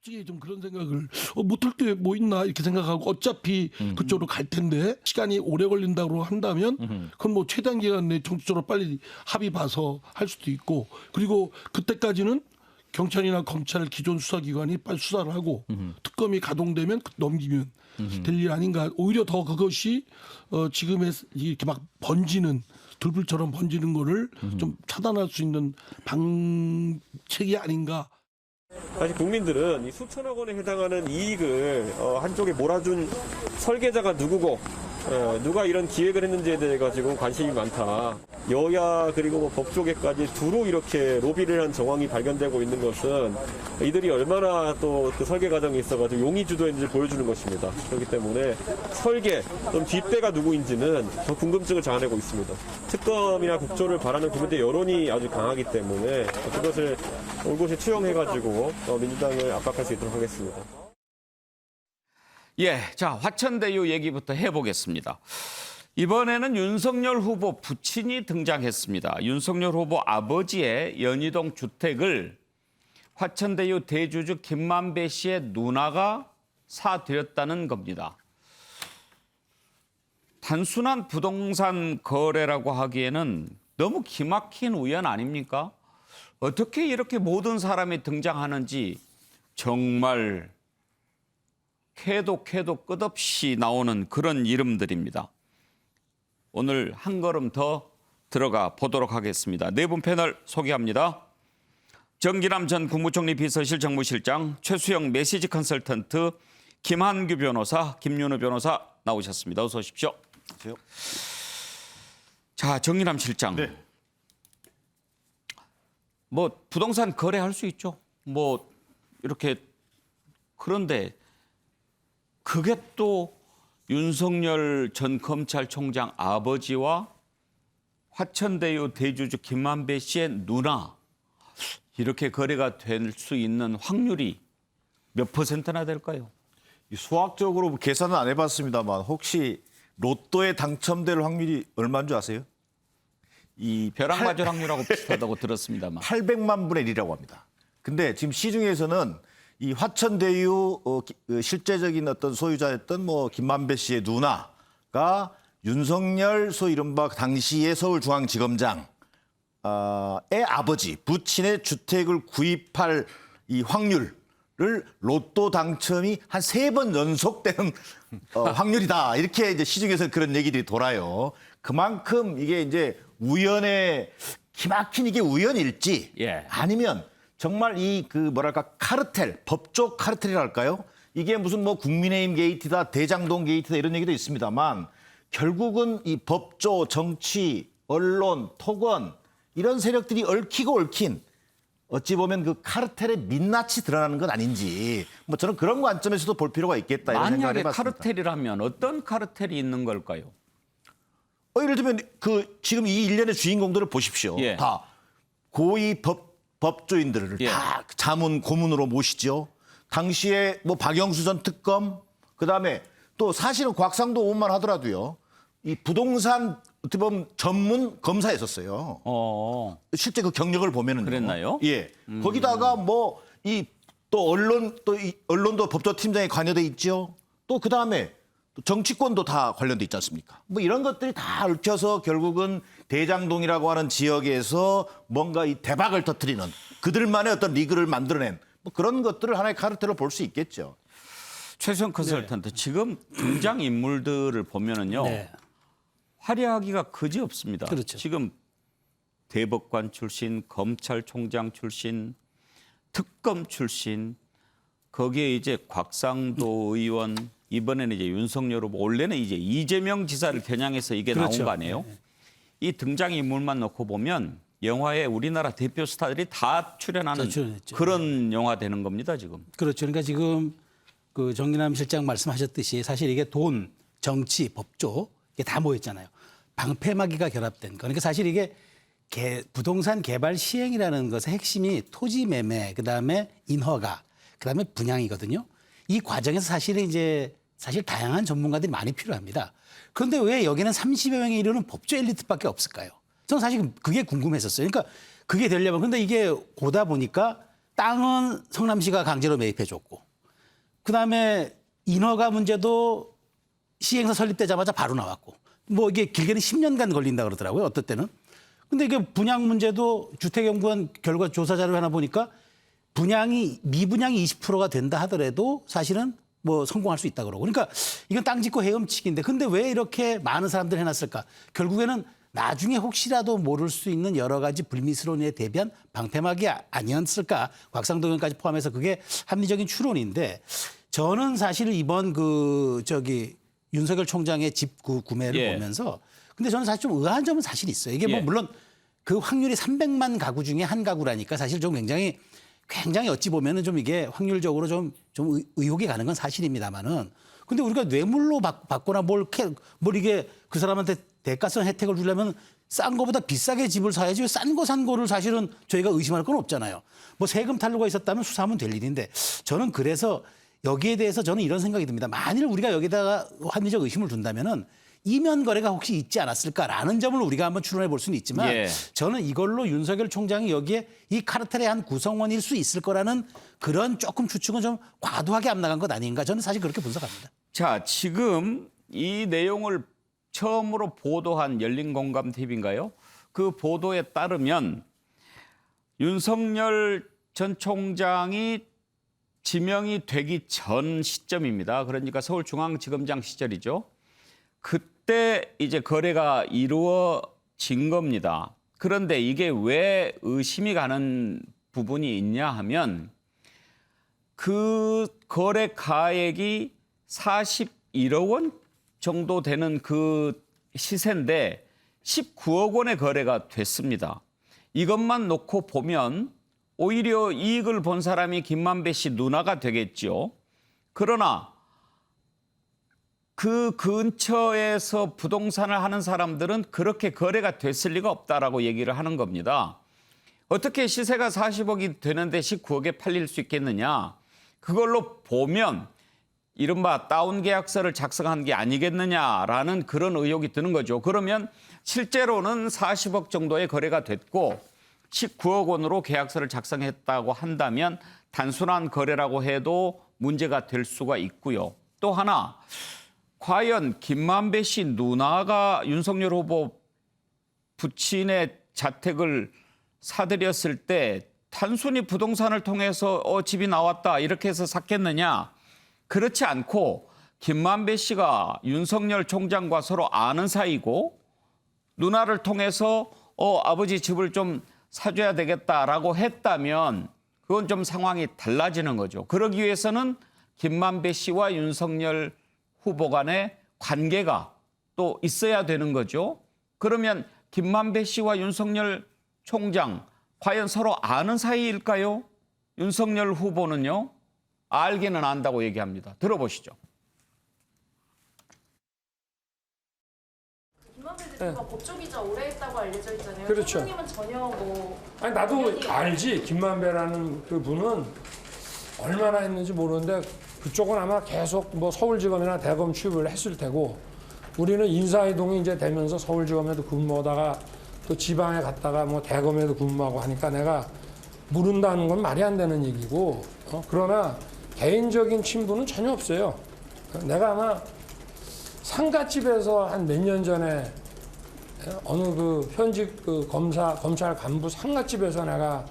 솔직히 좀 그런 생각을 못할 때 뭐 있나 이렇게 생각하고 어차피 그쪽으로 갈 텐데 시간이 오래 걸린다고 한다면 그건 뭐 최단 기간 내에 정치적으로 빨리 합의 봐서 할 수도 있고 그리고 그때까지는 경찰이나 검찰 기존 수사기관이 빨리 수사를 하고 특검이 가동되면 넘기면 될 일 아닌가. 오히려 더 그것이 지금의 이렇게 막 번지는 들불처럼 번지는 거를 좀 차단할 수 있는 방책이 아닌가. 사실 국민들은 이 수천억 원에 해당하는 이익을 한쪽에 몰아준 설계자가 누구고 누가 이런 기획을 했는지에 대해 가지고 관심이 많다. 여야 그리고 뭐 법조계까지 두루 이렇게 로비를 한 정황이 발견되고 있는 것은 이들이 얼마나 또 그 설계 과정이 있어가지고 용의 주도했는지 보여주는 것입니다. 그렇기 때문에 설계 또는 뒷배가 누구인지는 더 궁금증을 자아내고 있습니다. 특검이나 국조를 바라는 국민들의 여론이 아주 강하기 때문에 그것을 올곧이 투영해가지고 민주당을 압박할 수 있도록 하겠습니다. 예, 자, 화천대유 얘기부터 해보겠습니다. 이번에는 윤석열 후보 부친이 등장했습니다. 윤석열 후보 아버지의 연희동 주택을 화천대유 대주주 김만배 씨의 누나가 사들였다는 겁니다. 단순한 부동산 거래라고 하기에는 너무 기막힌 우연 아닙니까? 어떻게 이렇게 모든 사람이 등장하는지 정말 캐도 끝없이 나오는 그런 이름들입니다. 오늘 한 걸음 더 들어가 보도록 하겠습니다. 네 분 패널 소개합니다. 정기남 전 국무총리 비서실 정무실장, 최수영 메시지 컨설턴트, 김한규 변호사, 김윤우 변호사 나오셨습니다. 어서 오십시오. 안녕하세요. 자, 정기남 실장. 네. 뭐 부동산 거래할 수 있죠. 뭐 이렇게 그런데 그게 또 윤석열 전 검찰총장 아버지와 화천대유 대주주 김만배 씨의 누나 이렇게 거래가 될 수 있는 확률이 몇 %나 될까요? 수학적으로 계산은 안 해봤습니다만 혹시 로또에 당첨될 확률이 얼마인 줄 아세요? 이 벼락맞을 확률하고 비슷하다고 들었습니다만. 800만 분의 1이라고 합니다. 근데 지금 시중에서는 이 화천대유 실제적인 어떤 소유자였던 뭐 김만배 씨의 누나가 윤석열 소 이른바 당시의 서울중앙지검장의 아버지 부친의 주택을 구입할 이 확률을 로또 당첨이 한 3번 연속되는 확률이다. 이렇게 이제 시중에서 그런 얘기들이 돌아요. 그만큼 이게 이제 우연의 기막힌 이게 우연일지 예. 아니면 정말 이 그 뭐랄까 카르텔, 법조 카르텔이랄까요? 이게 무슨 뭐 국민의힘 게이트다, 대장동 게이트다 이런 얘기도 있습니다만 결국은 이 법조, 정치, 언론, 토건 이런 세력들이 얽히고 얽힌 어찌 보면 그 카르텔의 민낯이 드러나는 건 아닌지 뭐 저는 그런 관점에서도 볼 필요가 있겠다 이런 생각을 만약에 해봤습니다. 카르텔이라면 어떤 카르텔이 있는 걸까요? 예를 들면 그 지금 이 일련의 주인공들을 보십시오. 예. 다 고위 법조인들을 예. 다 자문 고문으로 모시죠. 당시에 뭐 박영수 전 특검 그다음에 또 사실은 곽상도 의원만 하더라도요. 이 부동산 어떻게 보면 전문 검사였었어요. 실제 그 경력을 보면은 그랬나요? 예. 거기다가 뭐 이 또 언론도 법조팀장에 관여돼 있죠. 또 그다음에 또 정치권도 다 관련돼 있지 않습니까? 뭐 이런 것들이 다 얽혀서 결국은 대장동이라고 하는 지역에서 뭔가 이 대박을 터뜨리는 그들만의 어떤 리그를 만들어낸 뭐 그런 것들을 하나의 카르텔로 볼 수 있겠죠. 최수영 컨설턴트 지금 등장 인물들을 보면은요. 네. 화려하기가 그지 없습니다. 그렇죠. 지금 대법관 출신, 검찰총장 출신, 특검 출신, 거기에 이제 곽상도 의원, 이번에는 이제 윤석열 후보, 원래는 이제 이재명 지사를 겨냥해서 이게 그렇죠. 나온 거 아니에요? 이 등장 인물만 놓고 보면 영화에 우리나라 대표 스타들이 다 출연하는 다 출연했죠. 그런 영화 되는 겁니다, 지금. 그렇죠. 그러니까 지금 그 정기남 실장 말씀하셨듯이 사실 이게 돈, 정치, 법조 이게 다 모였잖아요. 방패막이가 결합된. 그러니까 사실 이게 부동산 개발 시행이라는 것의 핵심이 토지 매매, 그다음에 인허가, 그다음에 분양이거든요. 이 과정에서 사실 다양한 전문가들이 많이 필요합니다. 그런데 왜 여기는 30여 명에 이르는 법조 엘리트밖에 없을까요? 저는 사실 그게 궁금했었어요. 그러니까 그게 되려면 근데 이게 오다 보니까 땅은 성남시가 강제로 매입해줬고, 그다음에 인허가 문제도 시행사 설립되자마자 바로 나왔고, 뭐 이게 길게는 10년간 걸린다 그러더라고요. 어떨 때는. 근데 이게 분양 문제도 주택연구원 결과 조사 자료 하나 보니까 미분양이 20%가 된다 하더라도 사실은 뭐 성공할 수 있다 그러고. 그러니까 이건 땅 짓고 헤엄치기인데, 근데 왜 이렇게 많은 사람들이 해놨을까? 결국에는 나중에 혹시라도 모를 수 있는 여러 가지 불미스러운 일에 대비한 방패막이 아니었을까? 곽상도 의원까지 포함해서 그게 합리적인 추론인데, 저는 사실 이번 윤석열 총장의 집 구매를 예. 보면서, 근데 저는 사실 좀 의아한 점은 사실 있어요. 이게 뭐 예. 물론 그 확률이 300만 가구 중에 한 가구라니까 사실 좀 굉장히 어찌 보면은 좀 이게 확률적으로 좀 의혹이 가는 건 사실입니다만은, 근데 우리가 뇌물로 받거나 뭘 이게 그 사람한테 대가성 혜택을 주려면 싼 거보다 비싸게 집을 사야지, 싼 거 산 거를 사실은 저희가 의심할 건 없잖아요. 뭐 세금 탈루가 있었다면 수사하면 될 일인데, 저는 그래서 여기에 대해서 저는 이런 생각이 듭니다. 만일 우리가 여기다가 합리적 의심을 둔다면은 이면 거래가 혹시 있지 않았을까라는 점을 우리가 한번 추론해 볼 수는 있지만, 예. 저는 이걸로 윤석열 총장이 여기에 이 카르텔의 한 구성원일 수 있을 거라는 그런 조금 추측은 좀 과도하게 앞나간 것 아닌가, 저는 사실 그렇게 분석합니다. 자, 지금 이 내용을 처음으로 보도한 열린공감TV인가요? 그 보도에 따르면 윤석열 전 총장이 지명이 되기 전 시점입니다. 그러니까 서울중앙지검장 시절이죠. 그때 이제 거래가 이루어진 겁니다. 그런데 이게 왜 의심이 가는 부분이 있냐 하면, 그 거래 가액이 41억 원 정도 되는 그 시세인데 19억 원의 거래가 됐습니다. 이것만 놓고 보면 오히려 이익을 본 사람이 김만배 씨 누나가 되겠죠. 그러나 그 근처에서 부동산을 하는 사람들은 그렇게 거래가 됐을 리가 없다라고 얘기를 하는 겁니다. 어떻게 시세가 40억이 되는데 19억에 팔릴 수 있겠느냐. 그걸로 보면 이른바 다운 계약서를 작성한 게 아니겠느냐라는 그런 의혹이 드는 거죠. 그러면 실제로는 40억 정도의 거래가 됐고 19억 원으로 계약서를 작성했다고 한다면 단순한 거래라고 해도 문제가 될 수가 있고요. 또 하나, 과연 김만배 씨 누나가 윤석열 후보 부친의 자택을 사들였을 때 단순히 부동산을 통해서 집이 나왔다 이렇게 해서 샀겠느냐? 그렇지 않고 김만배 씨가 윤석열 총장과 서로 아는 사이고 누나를 통해서 아버지 집을 좀 사줘야 되겠다라고 했다면 그건 좀 상황이 달라지는 거죠. 그러기 위해서는 김만배 씨와 윤석열 후보 간의 관계가 또 있어야 되는 거죠. 그러면 김만배 씨와 윤석열 총장 과연 서로 아는 사이일까요? 윤석열 후보는요, 알기는 안다고 얘기합니다. 들어보시죠. 김만배 대표가 법조기자 오래 했다고 알려져 있잖아요. 그렇죠. 총장님은 전혀 뭐. 아니 나도 당연히 알지. 김만배라는 그 분은 얼마나 했는지 모르는데 그쪽은 아마 계속 뭐 서울지검이나 대검 취급을 했을 테고, 우리는 인사이동이 이제 되면서 서울지검에도 근무하다가 또 지방에 갔다가 뭐 대검에도 근무하고 하니까 내가 모른다는 건 말이 안 되는 얘기고, 그러나 개인적인 친분은 전혀 없어요. 내가 아마 상가집에서 한 몇 년 전에 어느 그 현직 그 검찰 간부 상가집에서 내가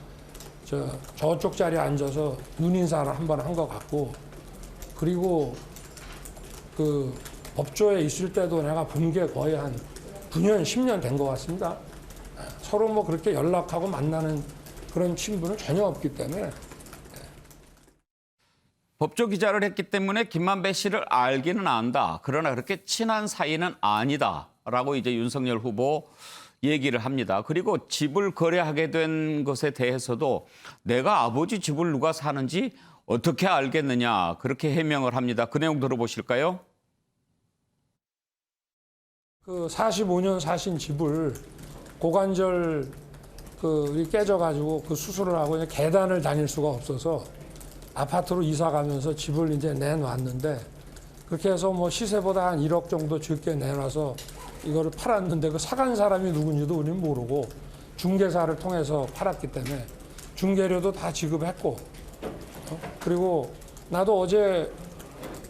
저쪽 자리에 앉아서 눈인사를 한 번 한 것 같고, 그리고 그 법조에 있을 때도 내가 본 게 거의 한 9년, 10년 된 것 같습니다. 서로 뭐 그렇게 연락하고 만나는 그런 친분은 전혀 없기 때문에. 법조 기자를 했기 때문에 김만배 씨를 알기는 안다. 그러나 그렇게 친한 사이는 아니다라고 이제 윤석열 후보 얘기를 합니다. 그리고 집을 거래하게 된 것에 대해서도 내가 아버지 집을 누가 사는지 어떻게 알겠느냐, 그렇게 해명을 합니다. 그 내용 들어보실까요? 그 45년 사신 집을 고관절 그 깨져가지고 그 수술을 하고 이제 계단을 다닐 수가 없어서 아파트로 이사 가면서 집을 이제 내놨는데, 그렇게 해서 뭐 시세보다 한 1억 정도 적게 내놔서 이거를 팔았는데 그 사간 사람이 누군지도 우리는 모르고 중개사를 통해서 팔았기 때문에 중개료도 다 지급했고 그리고 나도 어제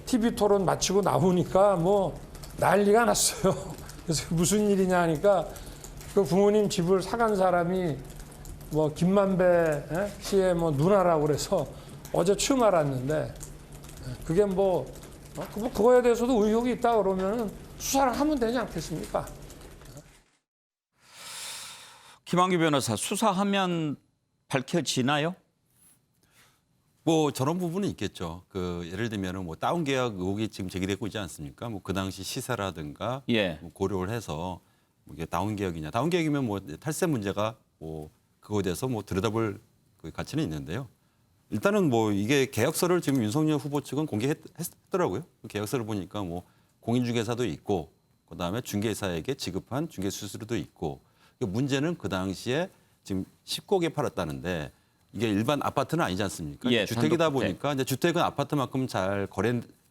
TV 토론 마치고 나오니까 뭐 난리가 났어요. 그래서 무슨 일이냐 하니까 그 부모님 집을 사간 사람이 뭐 김만배 씨의 뭐 누나라고 그래서 어제 처음 알았는데 그게 그거에 대해서도 의혹이 있다 그러면 수사를 하면 되지 않겠습니까? 김한규 변호사, 수사하면 밝혀지나요? 뭐 저런 부분은 있겠죠. 그 예를 들면은 뭐 다운 계약 의혹이 지금 제기되고 있지 않습니까? 뭐 그 당시 시세라든가 예. 뭐 고려를 해서 뭐 이게 다운 계약이냐. 다운 계약이면 뭐 탈세 문제가 뭐 그거에 대해서 뭐 들여다볼 그 가치는 있는데요. 일단은 뭐 이게 계약서를 지금 윤석열 후보 측은 공개했더라고요. 그 계약서를 보니까 뭐 공인중개사도 있고 그다음에 중개사에게 지급한 중개 수수료도 있고. 문제는 그 당시에 지금 19억에 팔았다는데 이게 일반 아파트는 아니지 않습니까? 예, 주택이다 단독주택. 보니까 이제 주택은 아파트만큼 잘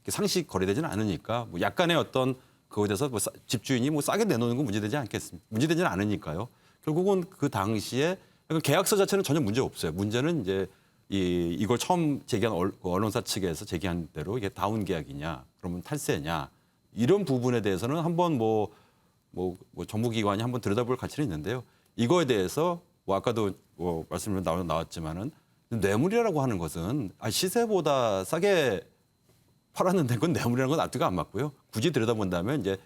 상시 거래되지는 않으니까 뭐 약간의 어떤 그거에 대해서 뭐 집주인이 뭐 싸게 내놓는 건 문제되지 않겠습니까? 문제되지는 않으니까요. 결국은 그 당시에 계약서 자체는 전혀 문제 없어요. 문제는 이제 이걸 처음 제기한 언론사 측에서 제기한 대로 이게 다운 계약이냐, 그러면 탈세냐 이런 부분에 대해서는 한번 뭐 정부기관이 한번 들여다볼 가치는 있는데요. 이거에 대해서 뭐 아까도 뭐 말씀이 나왔지만은 뇌물이라고 하는 것은 시세보다 싸게 팔았는데 그건 뇌물이라는 건 앞뒤가 안 맞고요. 굳이 들여다본다면 이제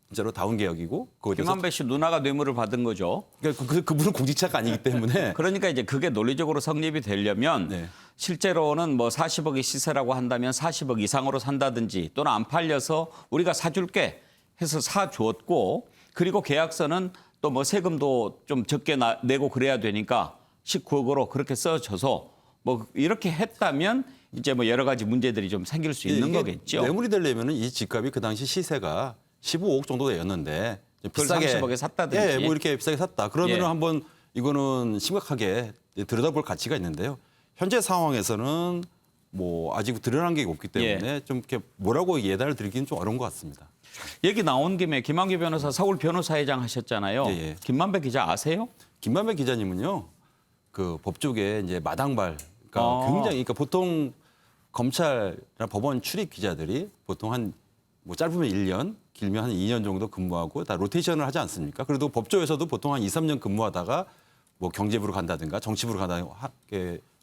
진짜로 다운 계약이고 그거에 대해서 김한배 씨 누나가 뇌물을 받은 거죠. 그러니까 그분은 공직자가 아니기 때문에 그러니까 이제 그게 논리적으로 성립이 되려면 네. 실제로는 뭐 40억의 시세라고 한다면 40억 이상으로 산다든지 또는 안 팔려서 우리가 사줄게 해서 사주었고 그리고 계약서는 또 뭐 세금도 좀 적게 내고 그래야 되니까 19억으로 그렇게 써줘서 뭐 이렇게 했다면 이제 뭐 여러 가지 문제들이 좀 생길 수 있는 이게 거겠죠. 뇌물이 되려면은 이 집값이 그 당시 시세가 15억 정도 되었는데 그걸 30억에 샀다든지. 예, 뭐 이렇게 비싸게 샀다. 그러면은 예. 한번 이거는 심각하게 들여다볼 가치가 있는데요. 현재 상황에서는 뭐 아직 드러난 게 없기 때문에 예. 좀 이렇게 뭐라고 예단을 드리기는 좀 어려운 것 같습니다. 얘기 나온 김에 김한규 변호사 서울 변호사회장 하셨잖아요. 예, 예. 김만배 기자 아세요? 김만배 기자님은요, 그 법조계 이제 마당발, 그러니까 굉장히, 그러니까 보통 검찰이나 법원 출입 기자들이 보통 한 뭐 짧으면 1년, 길면 한 2년 정도 근무하고 다 로테이션을 하지 않습니까? 그래도 법조에서도 보통 한 2, 3년 근무하다가 뭐 경제부로 간다든가 정치부로 간다든가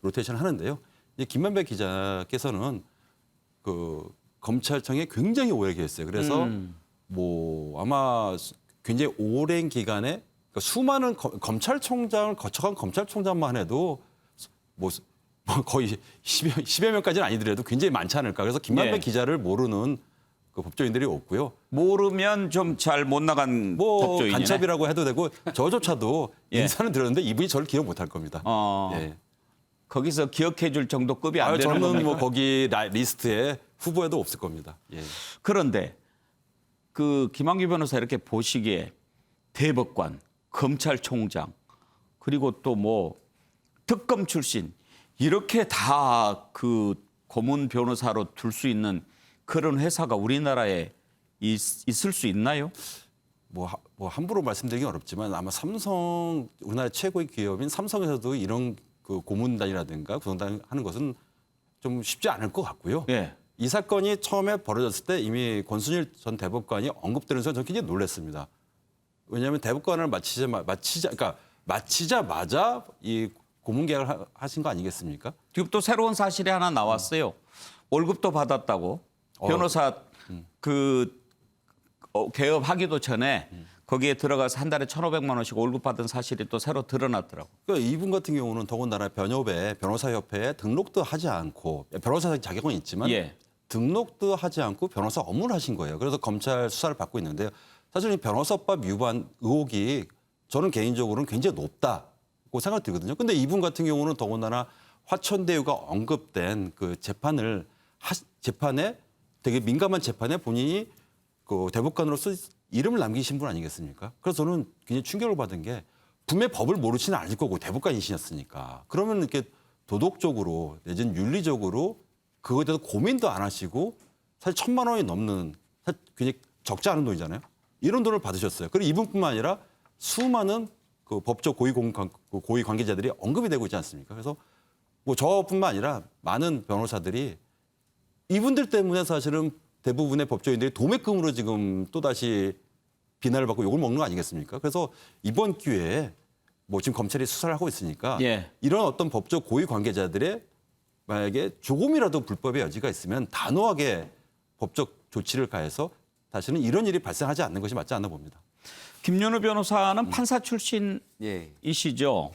로테이션을 하는데요. 이 김만배 기자께서는 그 검찰청에 굉장히 오래 계셨어요. 그래서 뭐 아마 굉장히 오랜 기간에 그러니까 수많은 검찰총장을 거쳐간 검찰총장만 해도 뭐 거의 10여 명까지는 아니더라도 굉장히 많지 않을까. 그래서 김만배 예. 기자를 모르는 그 법조인들이 없고요. 모르면 좀 잘 못 나간 뭐 법조인이네. 간첩이라고 해도 되고 저조차도 예. 인사는 들었는데 이분이 저를 기억 못할 겁니다. 예. 거기서 기억해 줄 정도 급이 안 되는 저는 겁니까? 뭐 거기 리스트에 후보에도 없을 겁니다. 예. 그런데 그 김한규 변호사 이렇게 보시기에 대법관, 검찰총장 그리고 또 뭐 특검 출신 이렇게 다 그 고문 변호사로 둘 수 있는 그런 회사가 우리나라에 있을 수 있나요? 뭐 함부로 말씀드리긴 어렵지만 아마 삼성 우리나라 최고의 기업인 삼성에서도 이런 그 고문단이라든가 구성단 하는 것은 좀 쉽지 않을 것 같고요. 예. 이 사건이 처음에 벌어졌을 때 이미 권순일 전 대법관이 언급되면서 저는 굉장히 놀랐습니다. 왜냐하면 대법관을 마치자마자 이 고문 계약을 하신 거 아니겠습니까? 지금 또 새로운 사실이 하나 나왔어요. 월급도 받았다고 변호사 개업하기도 전에 거기에 들어가서 한 달에 1,500만 원씩 월급 받은 사실이 또 새로 드러났더라고. 그러니까 이분 같은 경우는 더군다나 변호사협회에 등록도 하지 않고 변호사 자격은 있지만 예. 등록도 하지 않고 변호사 업무를 하신 거예요. 그래서 검찰 수사를 받고 있는데요. 사실 이 변호사법 위반 의혹이 저는 개인적으로는 굉장히 높다고 생각이 들거든요. 근데 이분 같은 경우는 더군다나 화천대유가 언급된 그 재판에 되게 민감한 재판에 본인이 그 대법관으로서 이름을 남기신 분 아니겠습니까? 그래서 저는 굉장히 충격을 받은 게 분명히 법을 모르지는 않을 거고 대법관이시셨으니까. 그러면 이렇게 도덕적으로 내지는 윤리적으로 그거에 대해서 고민도 안 하시고 사실 1,000만 원이 넘는 사실 굉장히 적지 않은 돈이잖아요. 이런 돈을 받으셨어요. 그리고 이분뿐만 아니라 수많은 그 법조 고위 관계자들이 언급이 되고 있지 않습니까? 그래서 뭐 저뿐만 아니라 많은 변호사들이 이분들 때문에 사실은 대부분의 법조인들이 도매금으로 지금 또다시 비난을 받고 욕을 먹는 거 아니겠습니까? 그래서 이번 기회에 뭐 지금 검찰이 수사를 하고 있으니까 예. 이런 어떤 법조 고위 관계자들의 만약에 조금이라도 불법의 여지가 있으면 단호하게 법적 조치를 가해서 다시는 이런 일이 발생하지 않는 것이 맞지 않나 봅니다. 김윤우 변호사는 판사 출신이시죠.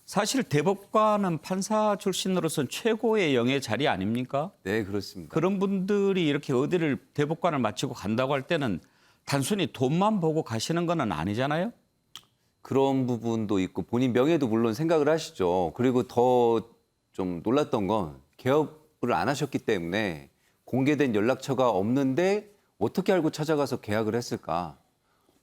사실 대법관은 판사 출신으로서는 최고의 영예 자리 아닙니까? 네, 그렇습니다. 그런 분들이 이렇게 어디를 대법관을 마치고 간다고 할 때는 단순히 돈만 보고 가시는 건 아니잖아요. 그런 부분도 있고 본인 명예도 물론 생각을 하시죠. 그리고 더 좀 놀랐던 건 개업을 안 하셨기 때문에 공개된 연락처가 없는데 어떻게 알고 찾아가서 계약을 했을까?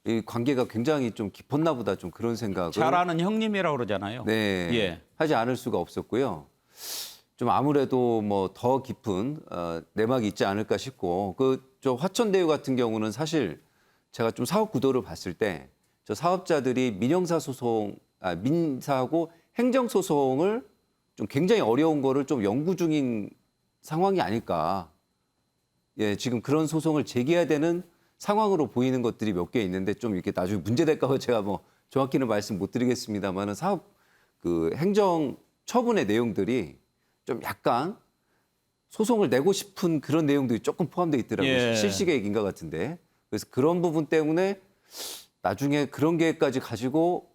이 관계가 굉장히 좀 깊었나 보다 좀 그런 생각을 잘 아는 형님이라고 그러잖아요. 네, 예. 하지 않을 수가 없었고요. 좀 아무래도 뭐 더 깊은 내막이 있지 않을까 싶고 저 화천대유 같은 경우는 사실 제가 좀 사업 구도를 봤을 때 저 사업자들이 민사하고 행정소송을 좀 굉장히 어려운 거를 좀 연구 중인 상황이 아닐까. 예, 지금 그런 소송을 제기해야 되는 상황으로 보이는 것들이 몇 개 있는데 좀 이렇게 나중에 문제될까 봐 제가 뭐 정확히는 말씀 못 드리겠습니다만은 사업 행정 처분의 내용들이 좀 약간 소송을 내고 싶은 그런 내용들이 조금 포함되어 있더라고요. 예. 실시계획인 것 같은데. 그래서 그런 부분 때문에 나중에 그런 계획까지 가지고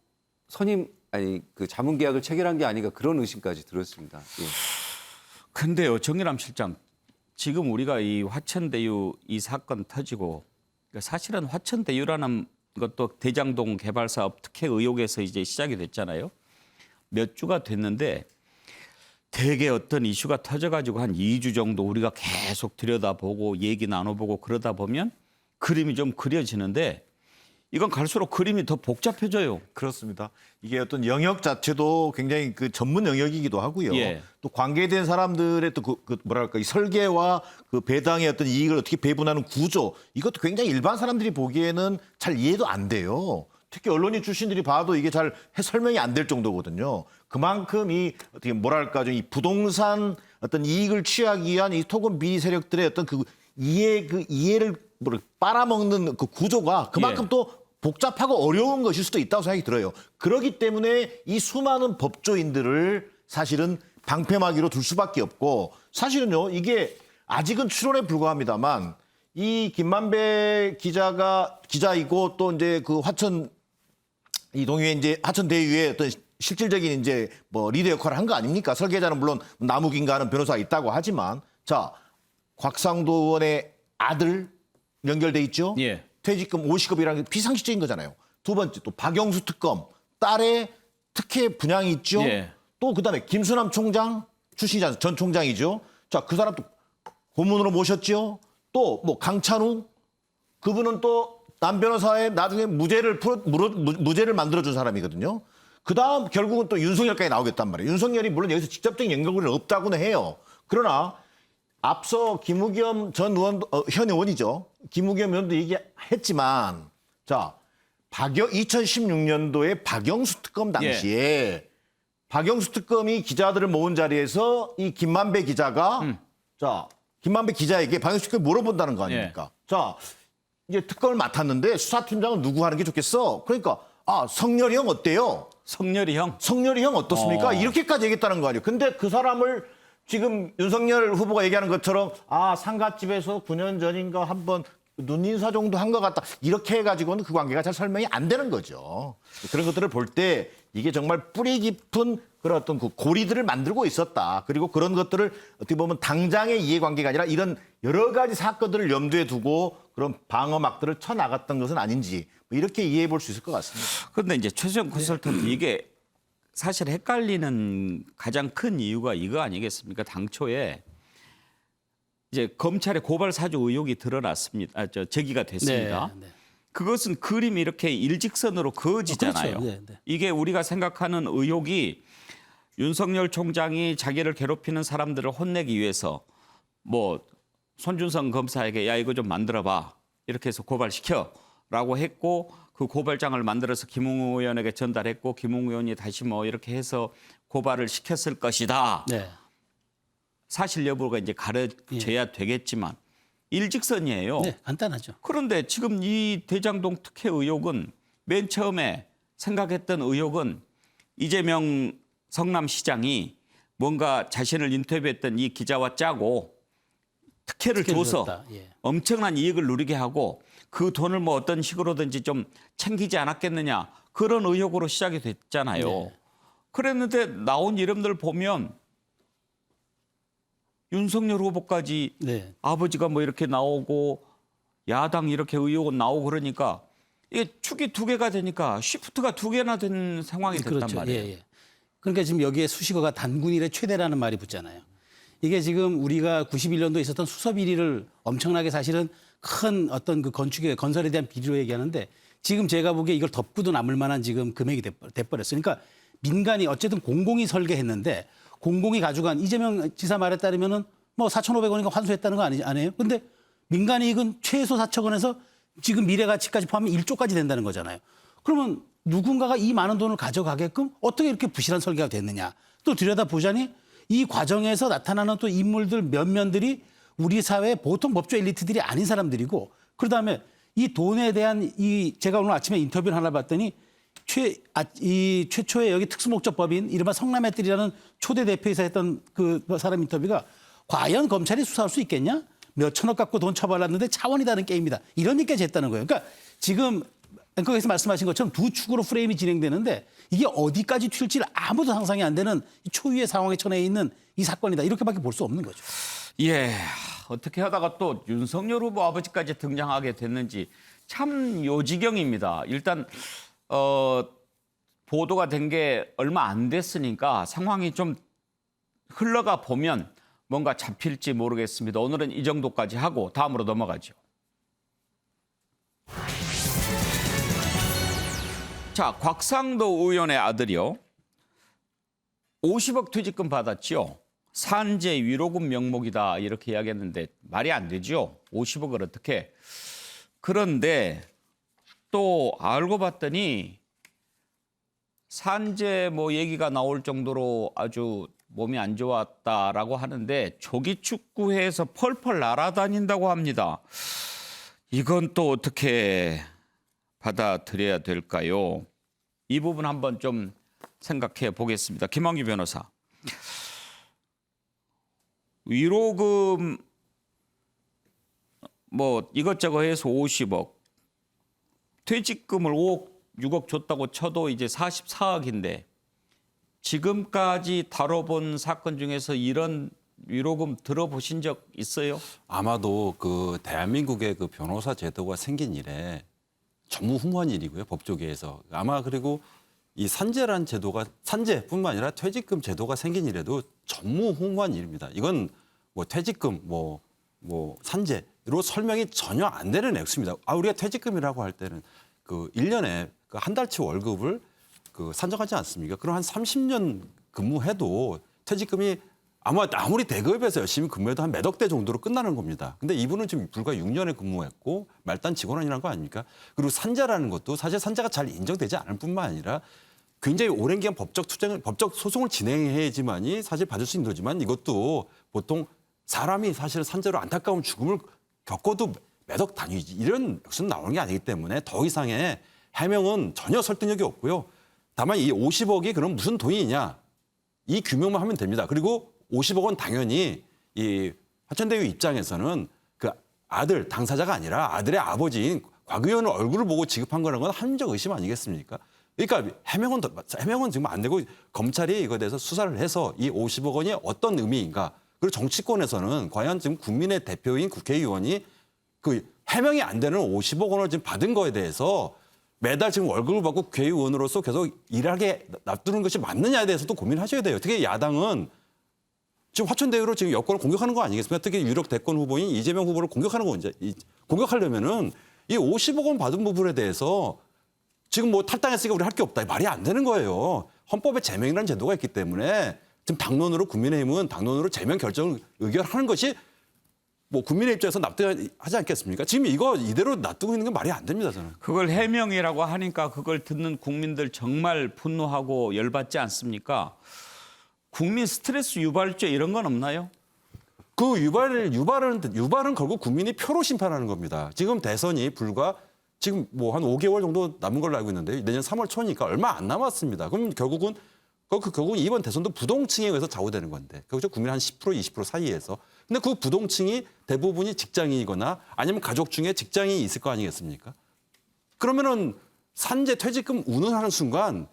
그 자문 계약을 체결한 게 아닌가 그런 의심까지 들었습니다. 예. 근데요, 정일함 실장, 지금 우리가 이 화천대유 이 사건 터지고 사실은 화천대유라는 것도 대장동 개발 사업 특혜 의혹에서 이제 시작이 됐잖아요. 몇 주가 됐는데 되게 어떤 이슈가 터져가지고 한 2주 정도 우리가 계속 들여다보고 얘기 나눠보고 그러다 보면 그림이 좀 그려지는데 이건 갈수록 그림이 더 복잡해져요. 그렇습니다. 이게 어떤 영역 자체도 굉장히 그 전문 영역이기도 하고요. 예. 또 관계된 사람들의 또 뭐랄까 이 설계와 그 배당의 어떤 이익을 어떻게 배분하는 구조 이것도 굉장히 일반 사람들이 보기에는 잘 이해도 안 돼요. 특히 언론인 출신들이 봐도 이게 잘 설명이 안 될 정도거든요. 그만큼 이 어떻게 뭐랄까 좀 이 부동산 어떤 이익을 취하기 위한 이 토건 비리 세력들의 어떤 그 이해를 빨아먹는 그 구조가 그만큼 예. 또 복잡하고 어려운 것일 수도 있다고 생각이 들어요. 그렇기 때문에 이 수많은 법조인들을 사실은 방패막이로 둘 수밖에 없고 사실은요 이게 아직은 추론에 불과합니다만 이 김만배 기자이고 또 이제 그 이동유의 이제 화천대유의 어떤 실질적인 이제 뭐 리더 역할을 한 거 아닙니까? 설계자는 물론 남욱인가 하는 변호사가 있다고 하지만 자 곽상도 의원의 아들 연결돼 있죠. 예. 퇴직금 50억이라는 게 비상식적인 거잖아요. 두 번째 또 박영수 특검 딸의 특혜 분양이 있죠. 예. 또 그다음에 김수남 총장 출신이잖아요. 전 총장이죠. 자, 그 사람 또 고문으로 모셨죠. 또 뭐 강찬우 그분은 또 남 변호사의 나중에 무죄를 만들어준 사람이거든요. 그다음 결국은 또 윤석열까지 나오겠단 말이에요. 윤석열이 물론 여기서 직접적인 연결고리는 없다고는 해요. 그러나 앞서 김우겸 전 의원, 현 의원이죠. 김우겸 의원도 얘기했지만, 자, 2016년도에 박영수 특검 당시에 박영수 특검이 기자들을 모은 자리에서 이 김만배 기자가 자, 김만배 기자에게 박영수 특검이 물어본다는 거 아닙니까? 자, 이제 특검을 맡았는데 수사팀장은 누구 하는 게 좋겠어? 그러니까, 성렬이 형 어때요? 성렬이 형. 성렬이 형 어떻습니까? 이렇게까지 얘기했다는 거 아니에요. 근데 그 사람을 지금 윤석열 후보가 얘기하는 것처럼 상갓집에서 9년 전인가 한번 눈인사 정도 한 것 같다. 이렇게 해가지고는 그 관계가 잘 설명이 안 되는 거죠. 그런 것들을 볼 때 이게 정말 뿌리 깊은 그런 어떤 그 고리들을 만들고 있었다. 그리고 그런 것들을 어떻게 보면 당장의 이해관계가 아니라 이런 여러 가지 사건들을 염두에 두고 그런 방어막들을 쳐나갔던 것은 아닌지 이렇게 이해해 볼 수 있을 것 같습니다. 그런데 이제 최수영 컨설턴트 이게 사실 헷갈리는 가장 큰 이유가 이거 아니겠습니까? 당초에 이제 검찰의 고발 사주 의혹이 드러났습니다. 제기가 됐습니다. 네, 네. 그것은 그림이 이렇게 일직선으로 그어지잖아요. 그렇죠. 네, 네. 이게 우리가 생각하는 의혹이 윤석열 총장이 자기를 괴롭히는 사람들을 혼내기 위해서 뭐 손준성 검사에게 야 이거 좀 만들어봐 이렇게 해서 고발시켜라고 했고 그 고발장을 만들어서 김웅 의원에게 전달했고 김웅 의원이 다시 뭐 이렇게 해서 고발을 시켰을 것이다. 네. 사실 여부가 이제 가려져야 되겠지만 일직선이에요. 네, 간단하죠. 그런데 지금 이 대장동 특혜 의혹은 맨 처음에 생각했던 의혹은 이재명 성남시장이 뭔가 자신을 인터뷰했던 이 기자와 짜고 특혜를 줘서 줬다. 예. 엄청난 이익을 누리게 하고 그 돈을 뭐 어떤 식으로든지 좀 챙기지 않았겠느냐 그런 의혹으로 시작이 됐잖아요. 네. 그랬는데 나온 이름들 보면 윤석열 후보까지 네. 아버지가 뭐 이렇게 나오고 야당 이렇게 의혹은 나오고 그러니까 이게 축이 두 개가 되니까 쉬프트가 두 개나 된 상황이 됐단 그렇죠. 말이에요. 예, 예. 그러니까 지금 여기에 수식어가 단군 일의 최대라는 말이 붙잖아요. 이게 지금 우리가 91년도에 있었던 수서 비리를 엄청나게 사실은 큰 어떤 그 건설에 대한 비리로 얘기하는데 지금 제가 보기에 이걸 덮고도 남을 만한 지금 금액이 돼버렸어요. 그러니까 민간이 어쨌든 공공이 설계했는데 공공이 가져간 이재명 지사 말에 따르면은 뭐 4,500원인가 환수했다는 거 아니에요? 근데 민간 이익은 최소 4천 원에서 지금 미래가치까지 포함하면 1조까지 된다는 거잖아요. 그러면 누군가가 이 많은 돈을 가져가게끔 어떻게 이렇게 부실한 설계가 됐느냐. 또 들여다보자니 이 과정에서 나타나는 또 인물들 몇몇들이 우리 사회의 보통 법조 엘리트들이 아닌 사람들이고 그다음에 이 돈에 대한 제가 오늘 아침에 인터뷰를 하나 봤더니 최초의 여기 특수목적법인 이른바 성남의뜰이라는 초대 대표이사 했던 그 사람 인터뷰가 과연 검찰이 수사할 수 있겠냐? 몇 천억 갖고 돈 처벌했는데 차원이 다른 게임이다. 이런 얘기까지 했다는 거예요. 그러니까 지금 앵커께서 말씀하신 것처럼 두 축으로 프레임이 진행되는데 이게 어디까지 튈지 아무도 상상이 안 되는 초유의 상황에 처해 있는 이 사건이다. 이렇게밖에 볼 수 없는 거죠. 예, 어떻게 하다가 또 윤석열 후보 아버지까지 등장하게 됐는지 참 요지경입니다. 일단 보도가 된 게 얼마 안 됐으니까 상황이 좀 흘러가 보면 뭔가 잡힐지 모르겠습니다. 오늘은 이 정도까지 하고 다음으로 넘어가죠. 자, 곽상도 의원의 아들이요. 50억 퇴직금 받았지요. 산재 위로금 명목이다 이렇게 이야기했는데 말이 안 되죠. 50억을 어떻게. 그런데 또 알고 봤더니 산재 뭐 얘기가 나올 정도로 아주 몸이 안 좋았다라고 하는데 조기 축구회에서 펄펄 날아다닌다고 합니다. 이건 또 어떻게 받아들여야 될까요? 이 부분 한번 좀 생각해 보겠습니다. 김한규 변호사. 위로금 뭐 이것저것 해서 50억, 퇴직금을 5억, 6억 줬다고 쳐도 이제 44억인데 지금까지 다뤄본 사건 중에서 이런 위로금 들어보신 적 있어요? 아마도 그 대한민국의 그 변호사 제도가 생긴 이래 전무후무한 일이고요, 법조계에서. 아마 그리고 이 산재란 제도가 산재뿐만 아니라 퇴직금 제도가 생긴 이래도 전무후무한 일입니다. 이건 뭐 퇴직금, 뭐 산재로 설명이 전혀 안 되는 액수입니다. 우리가 퇴직금이라고 할 때는 그 1년에 그 한 달치 월급을 그 산정하지 않습니까? 그럼 한 30년 근무해도 퇴직금이 아무리 대기업에서 열심히 근무해도 한 몇 억 대 정도로 끝나는 겁니다. 근데 이분은 지금 불과 6년에 근무했고 말단 직원이라는 거 아닙니까? 그리고 산재라는 것도 사실 산재가 잘 인정되지 않을 뿐만 아니라 굉장히 오랜 기간 법적 소송을 진행해야지만이 사실 받을 수 있는 거지만 이것도 보통 사람이 사실 산재로 안타까운 죽음을 겪어도 몇 억 단위지 이런 액수는 나오는 게 아니기 때문에 더 이상의 해명은 전혀 설득력이 없고요. 다만 이 50억이 그럼 무슨 돈이냐 이 규명만 하면 됩니다. 그리고 50억은 당연히 이 화천대유 입장에서는 그 아들 당사자가 아니라 아들의 아버지인 곽 의원의 얼굴을 보고 지급한 거라는 건 합리적 의심 아니겠습니까? 그러니까 해명은 지금 안 되고 검찰이 이거에 대해서 수사를 해서 이 50억 원이 어떤 의미인가 그리고 정치권에서는 과연 지금 국민의 대표인 국회의원이 그 해명이 안 되는 50억 원을 지금 받은 거에 대해서 매달 지금 월급을 받고 국회의원으로서 계속 일하게 놔두는 것이 맞느냐에 대해서도 고민하셔야 돼요. 특히 야당은 지금 화천대유로 지금 여권을 공격하는 거 아니겠습니까? 특히 유력 대권 후보인 이재명 후보를 공격하는 거 이제 공격하려면은 이 50억 원 받은 부분에 대해서 지금 뭐 탈당했으니까 우리 할 게 없다. 말이 안 되는 거예요. 헌법에 제명이라는 제도가 있기 때문에 지금 당론으로 국민의힘은 당론으로 제명 결정을 의결하는 것이 뭐 국민의 입장에서 납득하지 않겠습니까? 지금 이거 이대로 놔두고 있는 건 말이 안 됩니다, 저는. 그걸 해명이라고 하니까 그걸 듣는 국민들 정말 분노하고 열받지 않습니까? 국민 스트레스 유발죄 이런 건 없나요? 그 유발은 결국 국민이 표로 심판하는 겁니다. 지금 대선이 불과 지금 뭐 한 5개월 정도 남은 걸로 알고 있는데 내년 3월 초니까 얼마 안 남았습니다. 그럼 결국은 이번 대선도 부동층에 의해서 좌우되는 건데 그렇죠? 국민 한 10% 20% 사이에서. 근데 그 부동층이 대부분이 직장인이거나 아니면 가족 중에 직장인이 있을 거 아니겠습니까? 그러면은 산재 퇴직금 운운하는 순간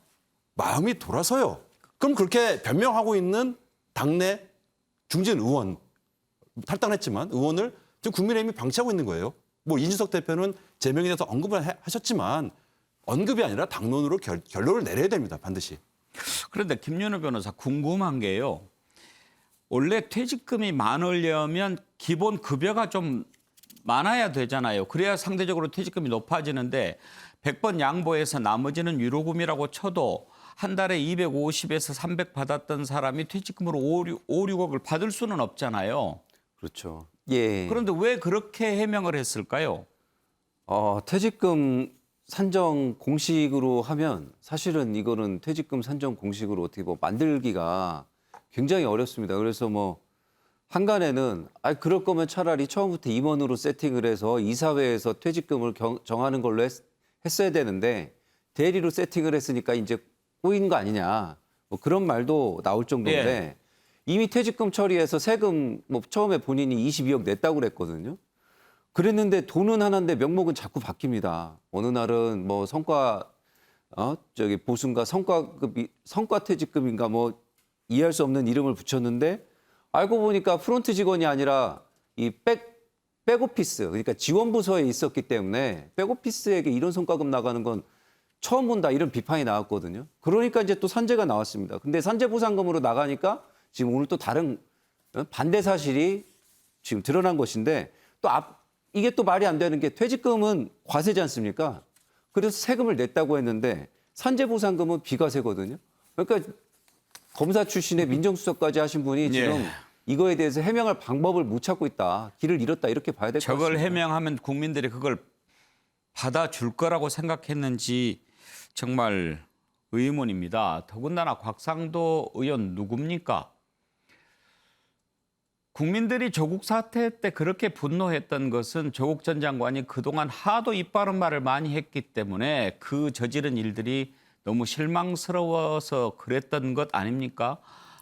마음이 돌아서요. 그럼 그렇게 변명하고 있는 당내 중진 의원 탈당했지만 의원을 지금 국민의힘이 방치하고 있는 거예요. 뭐 이준석 대표는 제명에 대해서 언급을 하셨지만 언급이 아니라 당론으로 결론을 내려야 됩니다. 반드시. 그런데 김윤호 변호사 궁금한 게요. 원래 퇴직금이 많으려면 기본 급여가 좀 많아야 되잖아요. 그래야 상대적으로 퇴직금이 높아지는데 100번 양보해서 나머지는 유로금이라고 쳐도 한 달에 250에서 300 받았던 사람이 퇴직금으로 5, 6억을 받을 수는 없잖아요. 그렇죠. 예. 그런데 왜 그렇게 해명을 했을까요? 퇴직금 산정 공식으로 하면 사실은 이거는 퇴직금 산정 공식으로 어떻게 뭐 만들기가 굉장히 어렵습니다. 그래서 뭐 한간에는 그럴 거면 차라리 처음부터 임원으로 세팅을 해서 이사회에서 퇴직금을 정하는 걸로 했어야 되는데 대리로 세팅을 했으니까 이제 꼬인 거 아니냐. 뭐 그런 말도 나올 정도인데 예. 이미 퇴직금 처리해서 세금 뭐 처음에 본인이 22억 냈다고 그랬거든요. 그랬는데 돈은 하나인데 명목은 자꾸 바뀝니다. 어느 날은 뭐 보수인가 성과퇴직금인가 뭐 이해할 수 없는 이름을 붙였는데 알고 보니까 프론트 직원이 아니라 이 백오피스 그러니까 지원부서에 있었기 때문에 백오피스에게 이런 성과금 나가는 건 처음 본다 이런 비판이 나왔거든요. 그러니까 이제 또 산재가 나왔습니다. 근데 산재보상금으로 나가니까 지금 오늘 또 다른 반대 사실이 지금 드러난 것인데 이게 또 말이 안 되는 게 퇴직금은 과세지 않습니까? 그래서 세금을 냈다고 했는데 산재보상금은 비과세거든요. 그러니까 검사 출신의 민정수석까지 하신 분이 지금 이거에 대해서 해명할 방법을 못 찾고 있다. 길을 잃었다 이렇게 봐야 될 것 같습니다. 저걸 해명하면 국민들이 그걸 받아줄 거라고 생각했는지 정말 의문입니다. 더군다나 곽상도 의원 누굽니까? 국민들이 조국 사태 때 그렇게 분노했던 것은 조국 전 장관이 그동안 하도 입 바른 말을 많이 했기 때문에 그 저지른 일들이 너무 실망스러워서 그랬던 것 아닙니까?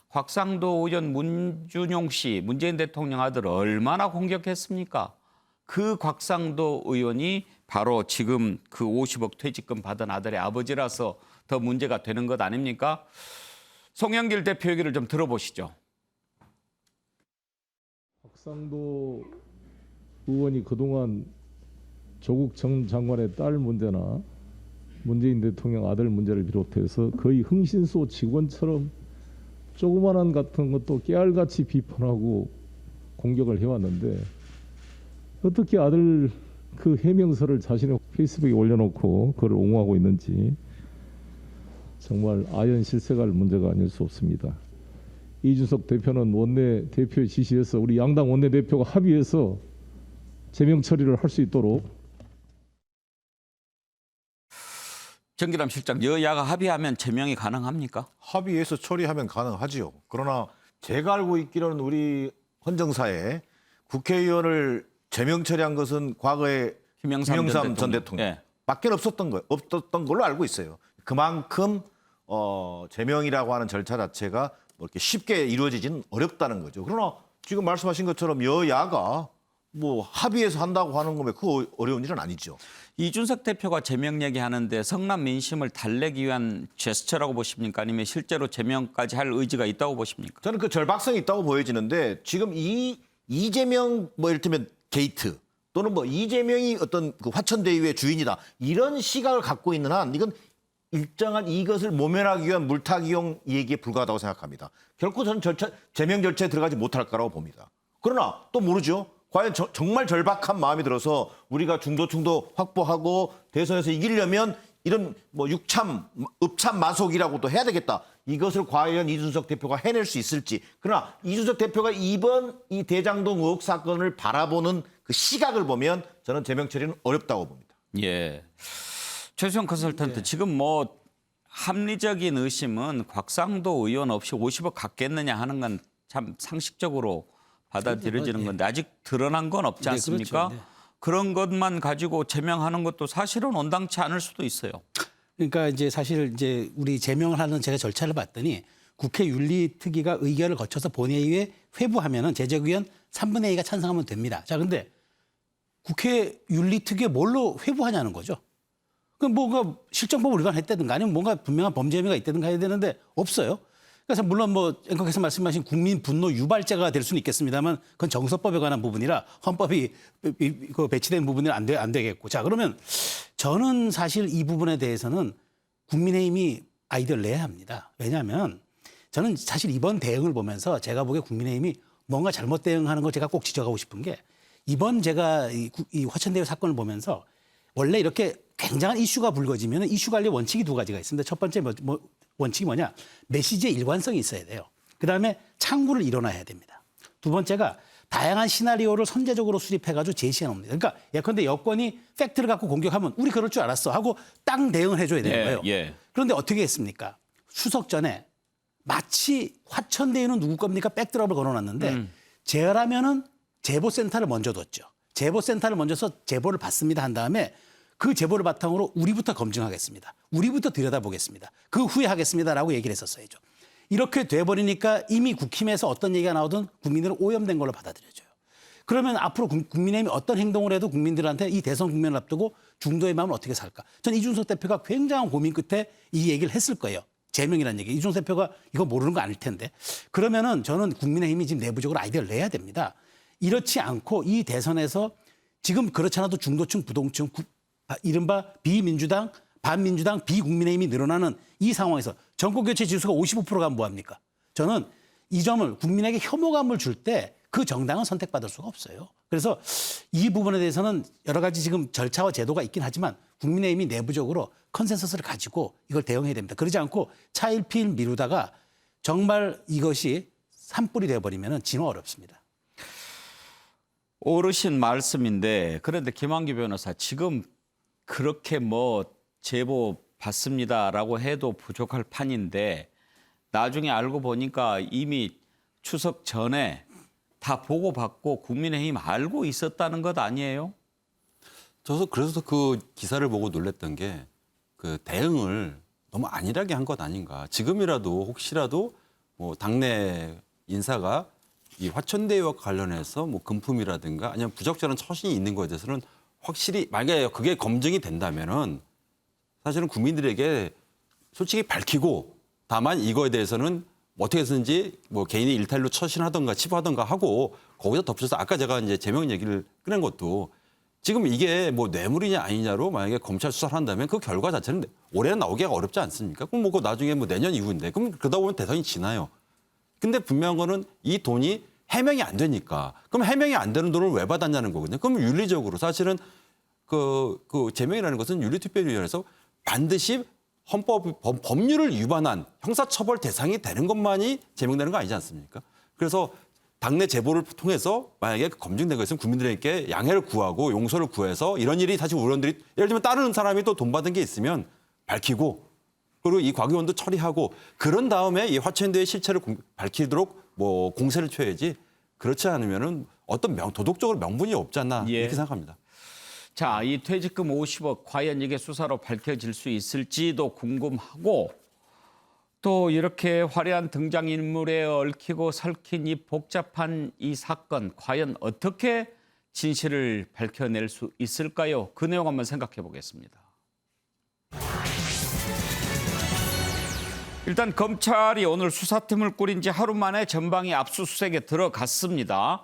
곽상도 의원 문준용 씨, 문재인 대통령 아들 얼마나 공격했습니까? 그 곽상도 의원이 바로 지금 그 50억 퇴직금 받은 아들의 아버지라서 더 문제가 되는 것 아닙니까? 송영길 대표 얘기를 좀 들어보시죠. 곽상도 의원이 그동안 조국 전 장관의 딸 문제나 문재인 대통령 아들 문제를 비롯해서 거의 흥신소 직원처럼 조그만한 같은 것도 깨알같이 비판하고 공격을 해왔는데 어떻게 아들 그 해명서를 자신의 페이스북에 올려놓고 그걸 옹호하고 있는지 정말 아연실색할 문제가 아닐 수 없습니다. 이준석 대표는 원내 대표의 지시에서 우리 양당 원내 대표가 합의해서 제명 처리를 할 수 있도록. 정기남 실장, 여야가 합의하면 제명이 가능합니까? 합의해서 처리하면 가능하지요. 그러나 제가 알고 있기로는 우리 헌정사에 국회의원을 제명 처리한 것은 과거에 김영삼 전 대통령 밖에 없었던 걸로 알고 있어요. 그만큼 제명이라고 하는 절차 자체가 뭐 이렇게 쉽게 이루어지지는 어렵다는 거죠. 그러나 지금 말씀하신 것처럼 여야가 뭐 합의해서 한다고 하는 거면 그 어려운 일은 아니죠. 이준석 대표가 제명 얘기하는데 성남 민심을 달래기 위한 제스처라고 보십니까? 아니면 실제로 제명까지 할 의지가 있다고 보십니까? 저는 그 절박성이 있다고 보여지는데 지금 이재명 뭐 이를테면 게이트 또는 뭐 이재명이 어떤 그 화천대유의 주인이다 이런 시각을 갖고 있는 한 이건 일정한 이것을 모면하기 위한 물타기용 얘기에 불과하다고 생각합니다. 결코 저는 제명 절차에 들어가지 못할 거라고 봅니다. 그러나 또 모르죠. 과연 정말 절박한 마음이 들어서 우리가 중도층도 확보하고 대선에서 이기려면 이런 뭐 육참, 읍참 마속이라고도 해야 되겠다. 이것을 과연 이준석 대표가 해낼 수 있을지. 그러나 이준석 대표가 이번 이 대장동 의혹 사건을 바라보는 그 시각을 보면 저는 제명 처리는 어렵다고 봅니다. 예. 최수영 컨설턴트 지금 뭐 합리적인 의심은 곽상도 의원 없이 50억 갖겠느냐 하는 건 참 상식적으로 받아들여지는 건데 아직 드러난 건 없지 않습니까? 그렇죠. 네. 그런 것만 가지고 제명하는 것도 사실은 온당치 않을 수도 있어요. 그러니까 이제 사실 이제 우리 제명을 하는 제가 절차를 봤더니 국회 윤리특위가 의결을 거쳐서 본회의에 회부하면은 제적의원 3분의 2가 찬성하면 됩니다. 자, 근데 국회 윤리특위에 뭘로 회부하냐는 거죠. 그럼 뭔가 실정법을 위반했다든가 아니면 뭔가 분명한 범죄 혐의가 있다든가 해야 되는데 없어요. 그래서 물론 뭐 앵커께서 말씀하신 국민 분노 유발자가 될 수는 있겠습니다만 그건 정서법에 관한 부분이라 헌법이 배치된 부분이 안 되겠고. 자, 그러면 저는 사실 이 부분에 대해서는 국민의힘이 아이디어를 내야 합니다. 왜냐하면 저는 사실 이번 대응을 보면서 제가 보기에 국민의힘이 뭔가 잘못 대응하는 걸 제가 꼭 지적하고 싶은 게 이번 제가 이 화천대유 사건을 보면서 원래 이렇게 굉장한 이슈가 불거지면 이슈 관리 원칙이 두 가지가 있습니다. 첫 번째 원칙이 뭐냐? 메시지의 일관성이 있어야 돼요. 그다음에 창구를 일어나야 됩니다. 두 번째가 다양한 시나리오를 선제적으로 수립해가지고 제시해 놓습니다. 그러니까 예컨대 여권이 팩트를 갖고 공격하면 우리 그럴 줄 알았어 하고 땅 대응을 해줘야 되는 거예요. 예. 그런데 어떻게 했습니까? 추석 전에 마치 화천대유는 누구 겁니까? 백드랍을 걸어놨는데 제어라면은 제보센터를 먼저 뒀죠. 제보센터를 먼저서 제보를 받습니다 한 다음에 그 제보를 바탕으로 우리부터 검증하겠습니다. 우리부터 들여다보겠습니다. 그 후에 하겠습니다라고 얘기를 했었어야죠. 이렇게 돼버리니까 이미 국힘에서 어떤 얘기가 나오든 국민들은 오염된 걸로 받아들여져요. 그러면 앞으로 국민의힘이 어떤 행동을 해도 국민들한테 이 대선 국면을 앞두고 중도의 마음을 어떻게 살까? 전 이준석 대표가 굉장한 고민 끝에 이 얘기를 했을 거예요. 제명이라는 얘기. 이준석 대표가 이거 모르는 거 아닐 텐데. 그러면은 저는 국민의힘이 지금 내부적으로 아이디어를 내야 됩니다. 이렇지 않고 이 대선에서 지금 그렇지 않아도 중도층, 부동층, 이른바 비민주당, 반민주당, 비국민의힘이 늘어나는 이 상황에서 정권교체 지수가 55%가 뭐합니까? 저는 이 점을 국민에게 혐오감을 줄 때 그 정당은 선택받을 수가 없어요. 그래서 이 부분에 대해서는 여러 가지 지금 절차와 제도가 있긴 하지만 국민의힘이 내부적으로 컨센서스를 가지고 이걸 대응해야 됩니다. 그러지 않고 차일피일 미루다가 정말 이것이 산불이 되어버리면 진화 어렵습니다. 어르신 말씀인데 그런데 김한규 변호사 지금 그렇게 뭐 제보 받습니다라고 해도 부족할 판인데 나중에 알고 보니까 이미 추석 전에 다 보고받고 국민의힘 알고 있었다는 것 아니에요? 저도 그래서 그 기사를 보고 놀랐던 게 그 대응을 너무 안일하게 한 것 아닌가. 지금이라도 혹시라도 뭐 당내 인사가 이 화천대유와 관련해서 뭐 금품이라든가 아니면 부적절한 처신이 있는 것에 대해서는 확실히 만약에 그게 검증이 된다면은 사실은 국민들에게 솔직히 밝히고 다만 이거에 대해서는 어떻게 해서든지 뭐 개인의 일탈로 처신하던가 치부하던가 하고 거기다 덧붙여서 아까 제가 이제 제명 얘기를 꺼낸 것도 지금 이게 뭐 뇌물이냐 아니냐로 만약에 검찰 수사를 한다면 그 결과 자체는 올해 나오기가 어렵지 않습니까? 그럼 뭐 그 나중에 뭐 내년 이후인데 그럼 그러다 보면 대선이 지나요. 근데 분명한 거는 이 돈이 해명이 안 되니까 그럼 해명이 안 되는 돈을 왜 받았냐는 거거든요. 그럼 윤리적으로 사실은 그 제명이라는 것은 윤리투표위원회에서 반드시 법률을 위반한 형사처벌 대상이 되는 것만이 제명되는 거 아니지 않습니까? 그래서 당내 제보를 통해서 만약에 검증된 거 있으면 국민들에게 양해를 구하고 용서를 구해서 이런 일이 사실 의원들이 예를 들면 다른 사람이 또 돈 받은 게 있으면 밝히고 그리고 이 과기원도 처리하고 그런 다음에 이 화천대유의 실체를 밝히도록 뭐 공세를 쳐야지 그렇지 않으면은 어떤 도덕적으로 명분이 없지 않나 예. 이렇게 생각합니다. 자, 이 퇴직금 50억 과연 이게 수사로 밝혀질 수 있을지도 궁금하고 또 이렇게 화려한 등장인물에 얽히고 설킨 이 복잡한 이 사건 과연 어떻게 진실을 밝혀낼 수 있을까요? 그 내용 한번 생각해 보겠습니다. 일단 검찰이 오늘 수사팀을 꾸린 지 하루 만에 전방위 압수수색에 들어갔습니다.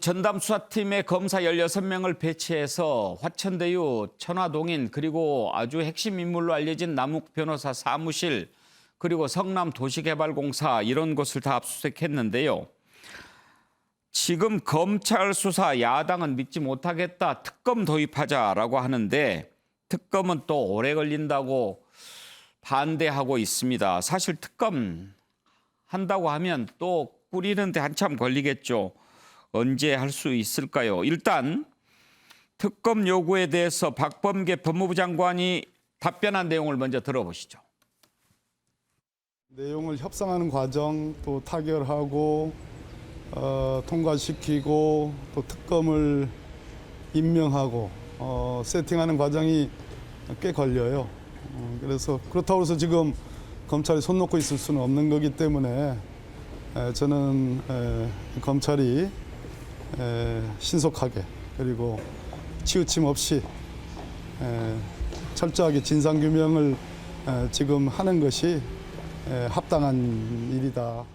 전담수사팀에 검사 16명을 배치해서 화천대유, 천화동인 그리고 아주 핵심 인물로 알려진 남욱 변호사 사무실 그리고 성남도시개발공사 이런 곳을 다 압수수색했는데요. 지금 검찰 수사 야당은 믿지 못하겠다 특검 도입하자라고 하는데 특검은 또 오래 걸린다고 반대하고 있습니다. 사실 특검 한다고 하면 또 꾸리는데 한참 걸리겠죠. 언제 할 수 있을까요? 일단 특검 요구에 대해서 박범계 법무부 장관이 답변한 내용을 먼저 들어보시죠. 내용을 협상하는 과정, 또 타결하고 통과시키고 또 특검을 임명하고 세팅하는 과정이 꽤 걸려요. 그래서 그렇다고 해서 지금 검찰이 손 놓고 있을 수는 없는 거기 때문에 저는 검찰이 신속하게 그리고 치우침 없이 철저하게 진상규명을 지금 하는 것이 합당한 일이다.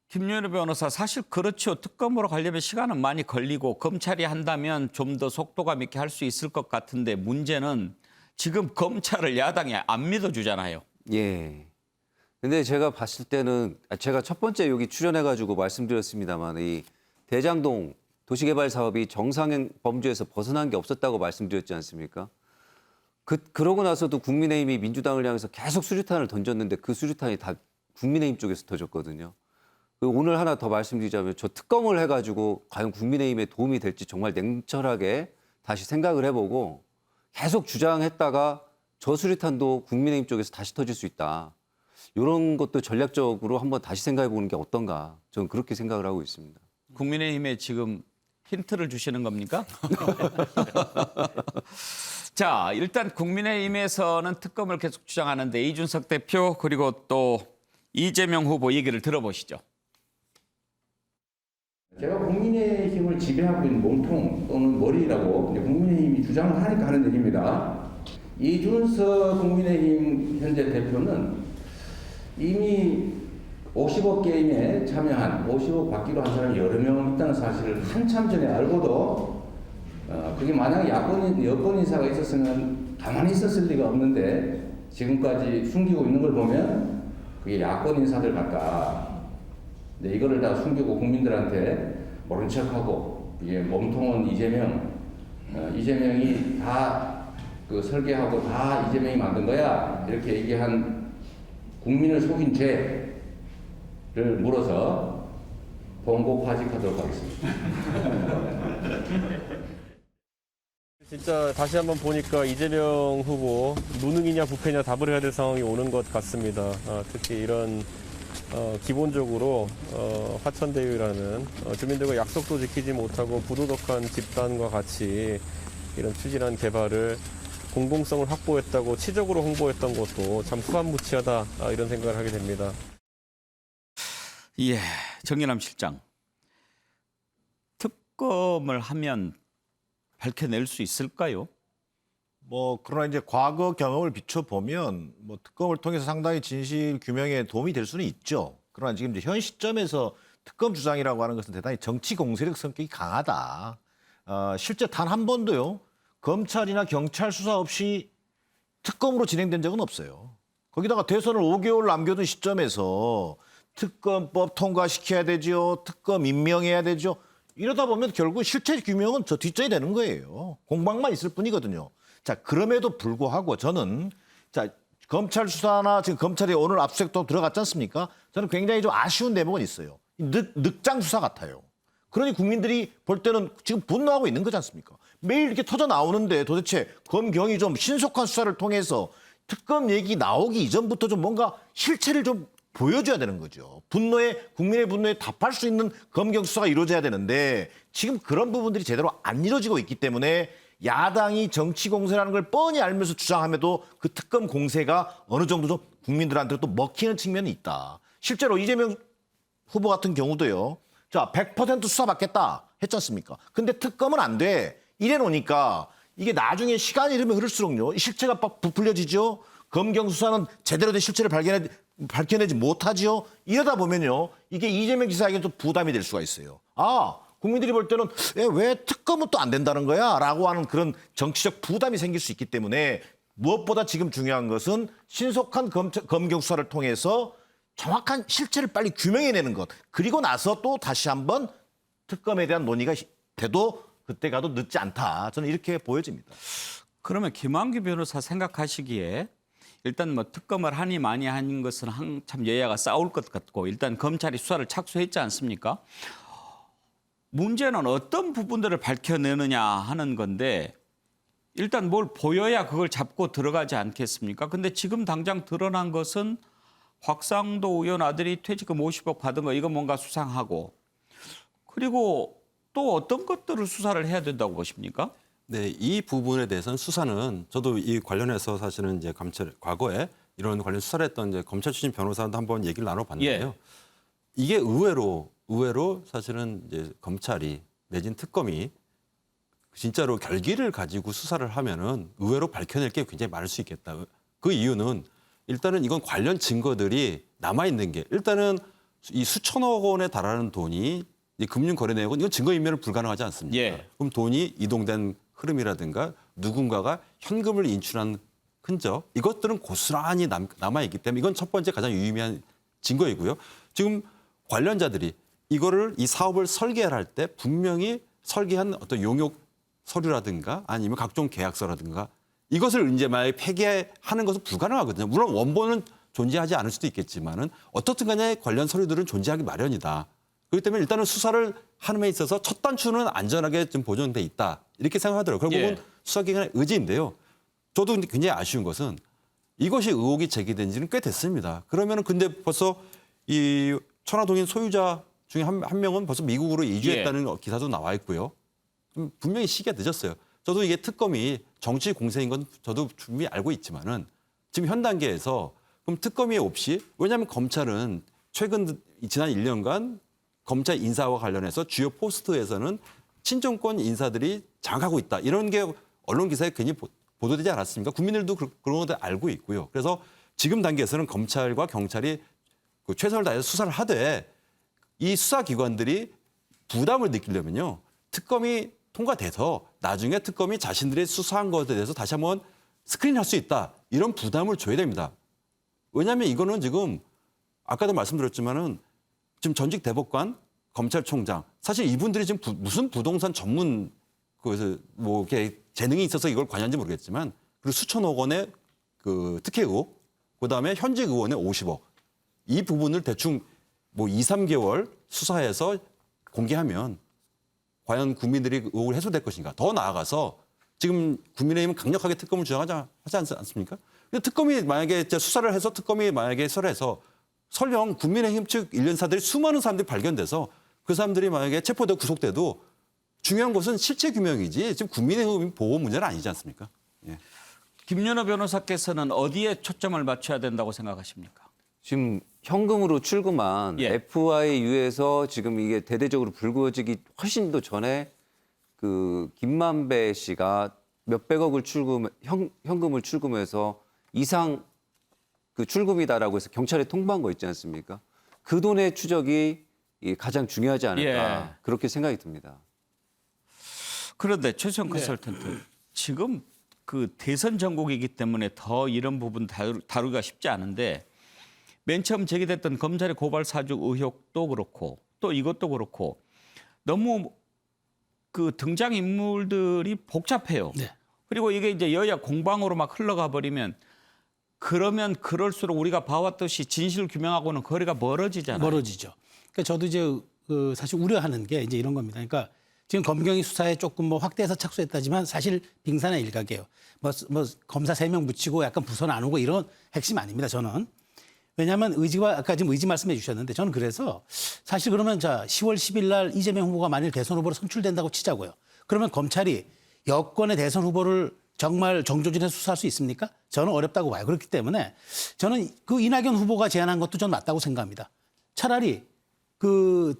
김윤호 변호사, 사실 그렇죠. 특검으로 가려면 시간은 많이 걸리고 검찰이 한다면 좀 더 속도감 있게 할 수 있을 것 같은데 문제는 지금 검찰을 야당이 안 믿어주잖아요. 예. 근데 제가 봤을 때는 제가 첫 번째 여기 출연해가지고 말씀드렸습니다만 이 대장동 도시개발 사업이 정상행 범주에서 벗어난 게 없었다고 말씀드렸지 않습니까? 그러고 나서도 국민의힘이 민주당을 향해서 계속 수류탄을 던졌는데 그 수류탄이 다 국민의힘 쪽에서 터졌거든요. 오늘 하나 더 말씀드리자면 저 특검을 해가지고 과연 국민의힘에 도움이 될지 정말 냉철하게 다시 생각을 해보고 계속 주장했다가 저 수류탄도 국민의힘 쪽에서 다시 터질 수 있다. 이런 것도 전략적으로 한번 다시 생각해 보는 게 어떤가. 저는 그렇게 생각을 하고 있습니다. 국민의힘에 지금 힌트를 주시는 겁니까? 자, 일단 국민의힘에서는 특검을 계속 주장하는데 이준석 대표 그리고 또 이재명 후보 얘기를 들어보시죠. 제가 국민의힘을 지배하고 있는 몸통 또는 머리라고 국민의힘이 주장을 하니까 하는 얘기입니다. 이준석 국민의힘 현재 대표는 이미 50억 게임에 참여한 50억 받기로 한 사람이 여러 명 있다는 사실을 한참 전에 알고도 그게 만약에 여권 인사가 있었으면 가만히 있었을 리가 없는데 지금까지 숨기고 있는 걸 보면 그게 야권 인사들 같다. 네, 이거를 다 숨기고 국민들한테 모른 척하고 이게 몸통은 이재명이 다 그 설계하고 다 이재명이 만든 거야 이렇게 얘기한 국민을 속인 죄를 물어서 봉고파직하도록 하겠습니다. 진짜 다시 한번 보니까 이재명 후보 무능이냐 부패냐 답을 해야 될 상황이 오는 것 같습니다. 특히 이런 기본적으로 화천대유라는 주민들과 약속도 지키지 못하고 부도덕한 집단과 같이 이런 추진한 개발을 공공성을 확보했다고 치적으로 홍보했던 것도 참 후한무치하다 이런 생각을 하게 됩니다. 예, 정의남 실장. 특검을 하면 밝혀낼 수 있을까요? 그러나 이제 과거 경험을 비춰보면 특검을 통해서 상당히 진실 규명에 도움이 될 수는 있죠. 그러나 지금 이제 현 시점에서 특검 주장이라고 하는 것은 대단히 정치 공세력 성격이 강하다. 실제 단 한 번도요. 검찰이나 경찰 수사 없이 특검으로 진행된 적은 없어요. 거기다가 대선을 5개월 남겨둔 시점에서 특검법 통과시켜야 되죠. 특검 임명해야 되죠. 이러다 보면 결국 실체 규명은 저 뒷전이 되는 거예요. 공방만 있을 뿐이거든요. 자, 그럼에도 불구하고 저는 검찰 수사나 지금 검찰이 오늘 압수수색도 들어갔지 않습니까? 저는 굉장히 좀 아쉬운 대목은 있어요. 늑장 수사 같아요. 그러니 국민들이 볼 때는 지금 분노하고 있는 거지 않습니까? 매일 이렇게 터져 나오는데 도대체 검경이 좀 신속한 수사를 통해서 특검 얘기 나오기 이전부터 좀 뭔가 실체를 좀 보여줘야 되는 거죠. 국민의 분노에 답할 수 있는 검경 수사가 이루어져야 되는데 지금 그런 부분들이 제대로 안 이루어지고 있기 때문에 야당이 정치 공세라는 걸 뻔히 알면서 주장함에도 그 특검 공세가 어느 정도 좀 국민들한테 또 먹히는 측면이 있다. 실제로 이재명 후보 같은 경우도요. 자, 100% 수사받겠다 했지 않습니까? 근데 특검은 안 돼. 이래 놓으니까 이게 나중에 시간이 흐르면 흐를수록요. 실체가 부풀려지죠. 검경 수사는 제대로 된 실체를 밝혀내지 못하지요. 이러다 보면요. 이게 이재명 지사에게 좀 부담이 될 수가 있어요. 국민들이 볼 때는 왜 특검은 또 안 된다는 거야? 라고 하는 그런 정치적 부담이 생길 수 있기 때문에 무엇보다 지금 중요한 것은 신속한 검경 수사를 통해서 정확한 실체를 빨리 규명해내는 것. 그리고 나서 또 다시 한번 특검에 대한 논의가 돼도 그때 가도 늦지 않다. 저는 이렇게 보여집니다. 그러면 김한규 변호사 생각하시기에 일단 뭐 특검을 하니 많이 한 것은 한참 여야가 싸울 것 같고 일단 검찰이 수사를 착수했지 않습니까? 문제는 어떤 부분들을 밝혀내느냐 하는 건데 일단 뭘 보여야 그걸 잡고 들어가지 않겠습니까? 근데 지금 당장 드러난 것은 곽상도 의원 아들이 퇴직금 50억 받은 거 이거 뭔가 수상하고 그리고 또 어떤 것들을 수사를 해야 된다고 보십니까? 네, 이 부분에 대해서는 수사는 저도 이 관련해서 사실은 이제 감찰 과거에 이런 관련 수사를 했던 이제 검찰 출신 변호사도 한번 얘기를 나눠봤는데요. 예. 이게 의외로 사실은 이제 검찰이 내진 특검이 진짜로 결기를 가지고 수사를 하면은 의외로 밝혀낼 게 굉장히 많을 수 있겠다. 그 이유는 일단은 이건 관련 증거들이 남아 있는 게 일단은 이 수천억 원에 달하는 돈이 이 금융 거래 내역은 이건 증거 인멸은 불가능하지 않습니까? 예. 그럼 돈이 이동된 흐름이라든가 누군가가 현금을 인출한 흔적 이것들은 고스란히 남아 있기 때문에 이건 첫 번째 가장 유의미한 증거이고요. 지금 관련자들이 이거를 이 사업을 설계할 때 분명히 설계한 어떤 용역 서류라든가 아니면 각종 계약서라든가 이것을 이제 만약에 폐기하는 것은 불가능하거든요. 물론 원본은 존재하지 않을 수도 있겠지만은 어떻든 간에 관련 서류들은 존재하기 마련이다. 그렇기 때문에 일단은 수사를 하는 데 있어서 첫 단추는 안전하게 좀 보존돼 있다. 이렇게 생각하더라고요. 결국은 예. 수사기관의 의지인데요. 저도 굉장히 아쉬운 것은 이것이 의혹이 제기된 지는 꽤 됐습니다. 그러면은 근데 벌써 이 천화동인 소유자 중에 한 명은 벌써 미국으로 이주했다는 기사도 나와 있고요. 분명히 시기가 늦었어요. 저도 이게 특검이 정치 공세인 건 저도 분명히 알고 있지만은 지금 현 단계에서 그럼 특검이 없이 왜냐하면 검찰은 최근 지난 1년간 검찰 인사와 관련해서 주요 포스트에서는 친정권 인사들이 장악하고 있다. 이런 게 언론 기사에 괜히 보도되지 않았습니까? 국민들도 그런 것들 알고 있고요. 그래서 지금 단계에서는 검찰과 경찰이 그 최선을 다해서 수사를 하되 이 수사기관들이 부담을 느끼려면요. 특검이 통과돼서 나중에 특검이 자신들이 수사한 것에 대해서 다시 한번 스크린할 수 있다. 이런 부담을 줘야 됩니다. 왜냐하면 이거는 지금 아까도 말씀드렸지만은 지금 전직 대법관, 검찰총장 사실 이분들이 지금 무슨 부동산 전문 그래서 뭐 이렇게 재능이 있어서 이걸 관여한지 모르겠지만 그리고 수천억 원의 그 특혜 의혹, 그다음에 현직 의원의 50억 이 부분을 대충 뭐 2, 3개월 수사해서 공개하면 과연 국민들이 의혹을 해소될 것인가? 더 나아가서 지금 국민의힘은 강력하게 특검을 주장하지 않습니까? 근데 특검이 만약에 수사를 해서 특검이 만약에 수사를 해서 설령 국민의힘 측 일련사들이 수많은 사람들이 발견돼서 그 사람들이 만약에 체포되고 구속돼도 중요한 것은 실체 규명이지 지금 국민의힘 보호 문제는 아니지 않습니까? 예. 김연아 변호사께서는 어디에 초점을 맞춰야 된다고 생각하십니까? 지금 현금으로 출금한 예. FIU에서 지금 이게 대대적으로 불거지기 훨씬 더 전에 그 김만배 씨가 몇백억을 현금을 출금해서 이상 그 출금이다라고 해서 경찰에 통보한 거 있지 않습니까? 그 돈의 추적이 가장 중요하지 않을까 예. 그렇게 생각이 듭니다. 그런데 최수영 컨설턴트 지금 그 대선 전국이기 때문에 더 이런 부분 다루기가 쉽지 않은데 맨 처음 제기됐던 검찰의 고발 사주 의혹도 그렇고 또 이것도 그렇고 너무 그 등장 인물들이 복잡해요. 네. 그리고 이게 이제 여야 공방으로 막 흘러가 버리면 그러면 그럴수록 우리가 봐왔듯이 진실 규명하고는 거리가 멀어지잖아요. 멀어지죠. 그러니까 저도 이제 그 사실 우려하는 게 이제 이런 겁니다. 그러니까 지금 검경이 수사에 조금 뭐 확대해서 착수했다지만 사실 빙산의 일각이에요. 뭐 검사 3명 붙이고 약간 부서 나누고 이런 핵심 아닙니다. 저는. 왜냐하면 의지와 아까 지금 의지 말씀해 주셨는데 저는 그래서 사실 그러면 자 10월 10일 날 이재명 후보가 만일 대선 후보로 선출된다고 치자고요. 그러면 검찰이 여권의 대선 후보를 정말 정조준해서 수사할 수 있습니까? 저는 어렵다고 봐요. 그렇기 때문에 저는 그 이낙연 후보가 제안한 것도 전 맞다고 생각합니다. 차라리 그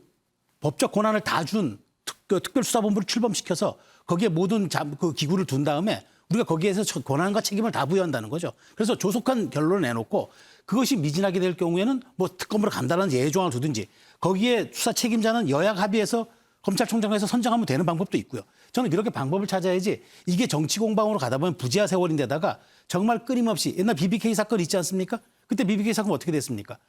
법적 권한을 다 준 특별수사본부를 출범시켜서 거기에 모든 그 기구를 둔 다음에 우리가 거기에서 권한과 책임을 다 부여한다는 거죠. 그래서 조속한 결론을 내놓고 그것이 미진하게 될 경우에는 뭐 특검으로 간다는 예조항을 두든지 거기에 수사 책임자는 여야 합의해서 검찰총장에서 선정하면 되는 방법도 있고요. 저는 이렇게 방법을 찾아야지 이게 정치 공방으로 가다 보면 부지하 세월인데다가 정말 끊임없이 옛날 BBK 사건 있지 않습니까? 그때 BBK 사건 어떻게 됐습니까?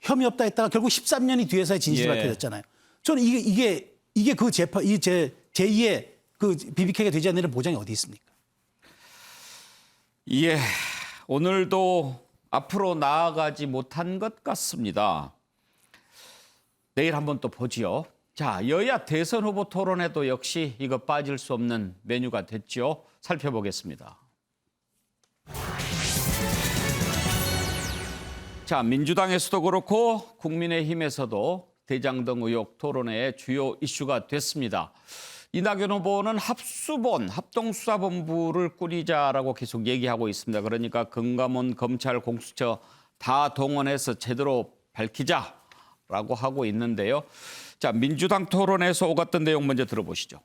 혐의 없다 했다가 결국 13년이 뒤에서야 진실이 밝혀졌잖아요. 저는 이게 그 재판, 이 제2의 그 BBK가 되지 않는 보장이 어디 있습니까? 예, 오늘도 앞으로 나아가지 못한 것 같습니다. 내일 한번 또 보지요. 자, 여야 대선 후보 토론회도 역시 이거 빠질 수 없는 메뉴가 됐죠. 살펴보겠습니다. 자, 민주당에서도 그렇고 국민의힘에서도 대장동 의혹 토론회의 주요 이슈가 됐습니다. 이낙연 후보는 합동수사본부를 꾸리자라고 계속 얘기하고 있습니다. 그러니까 금감원, 검찰, 공수처 다 동원해서 제대로 밝히자라고 하고 있는데요. 자, 민주당 토론에서 오갔던 내용 먼저 들어보시죠.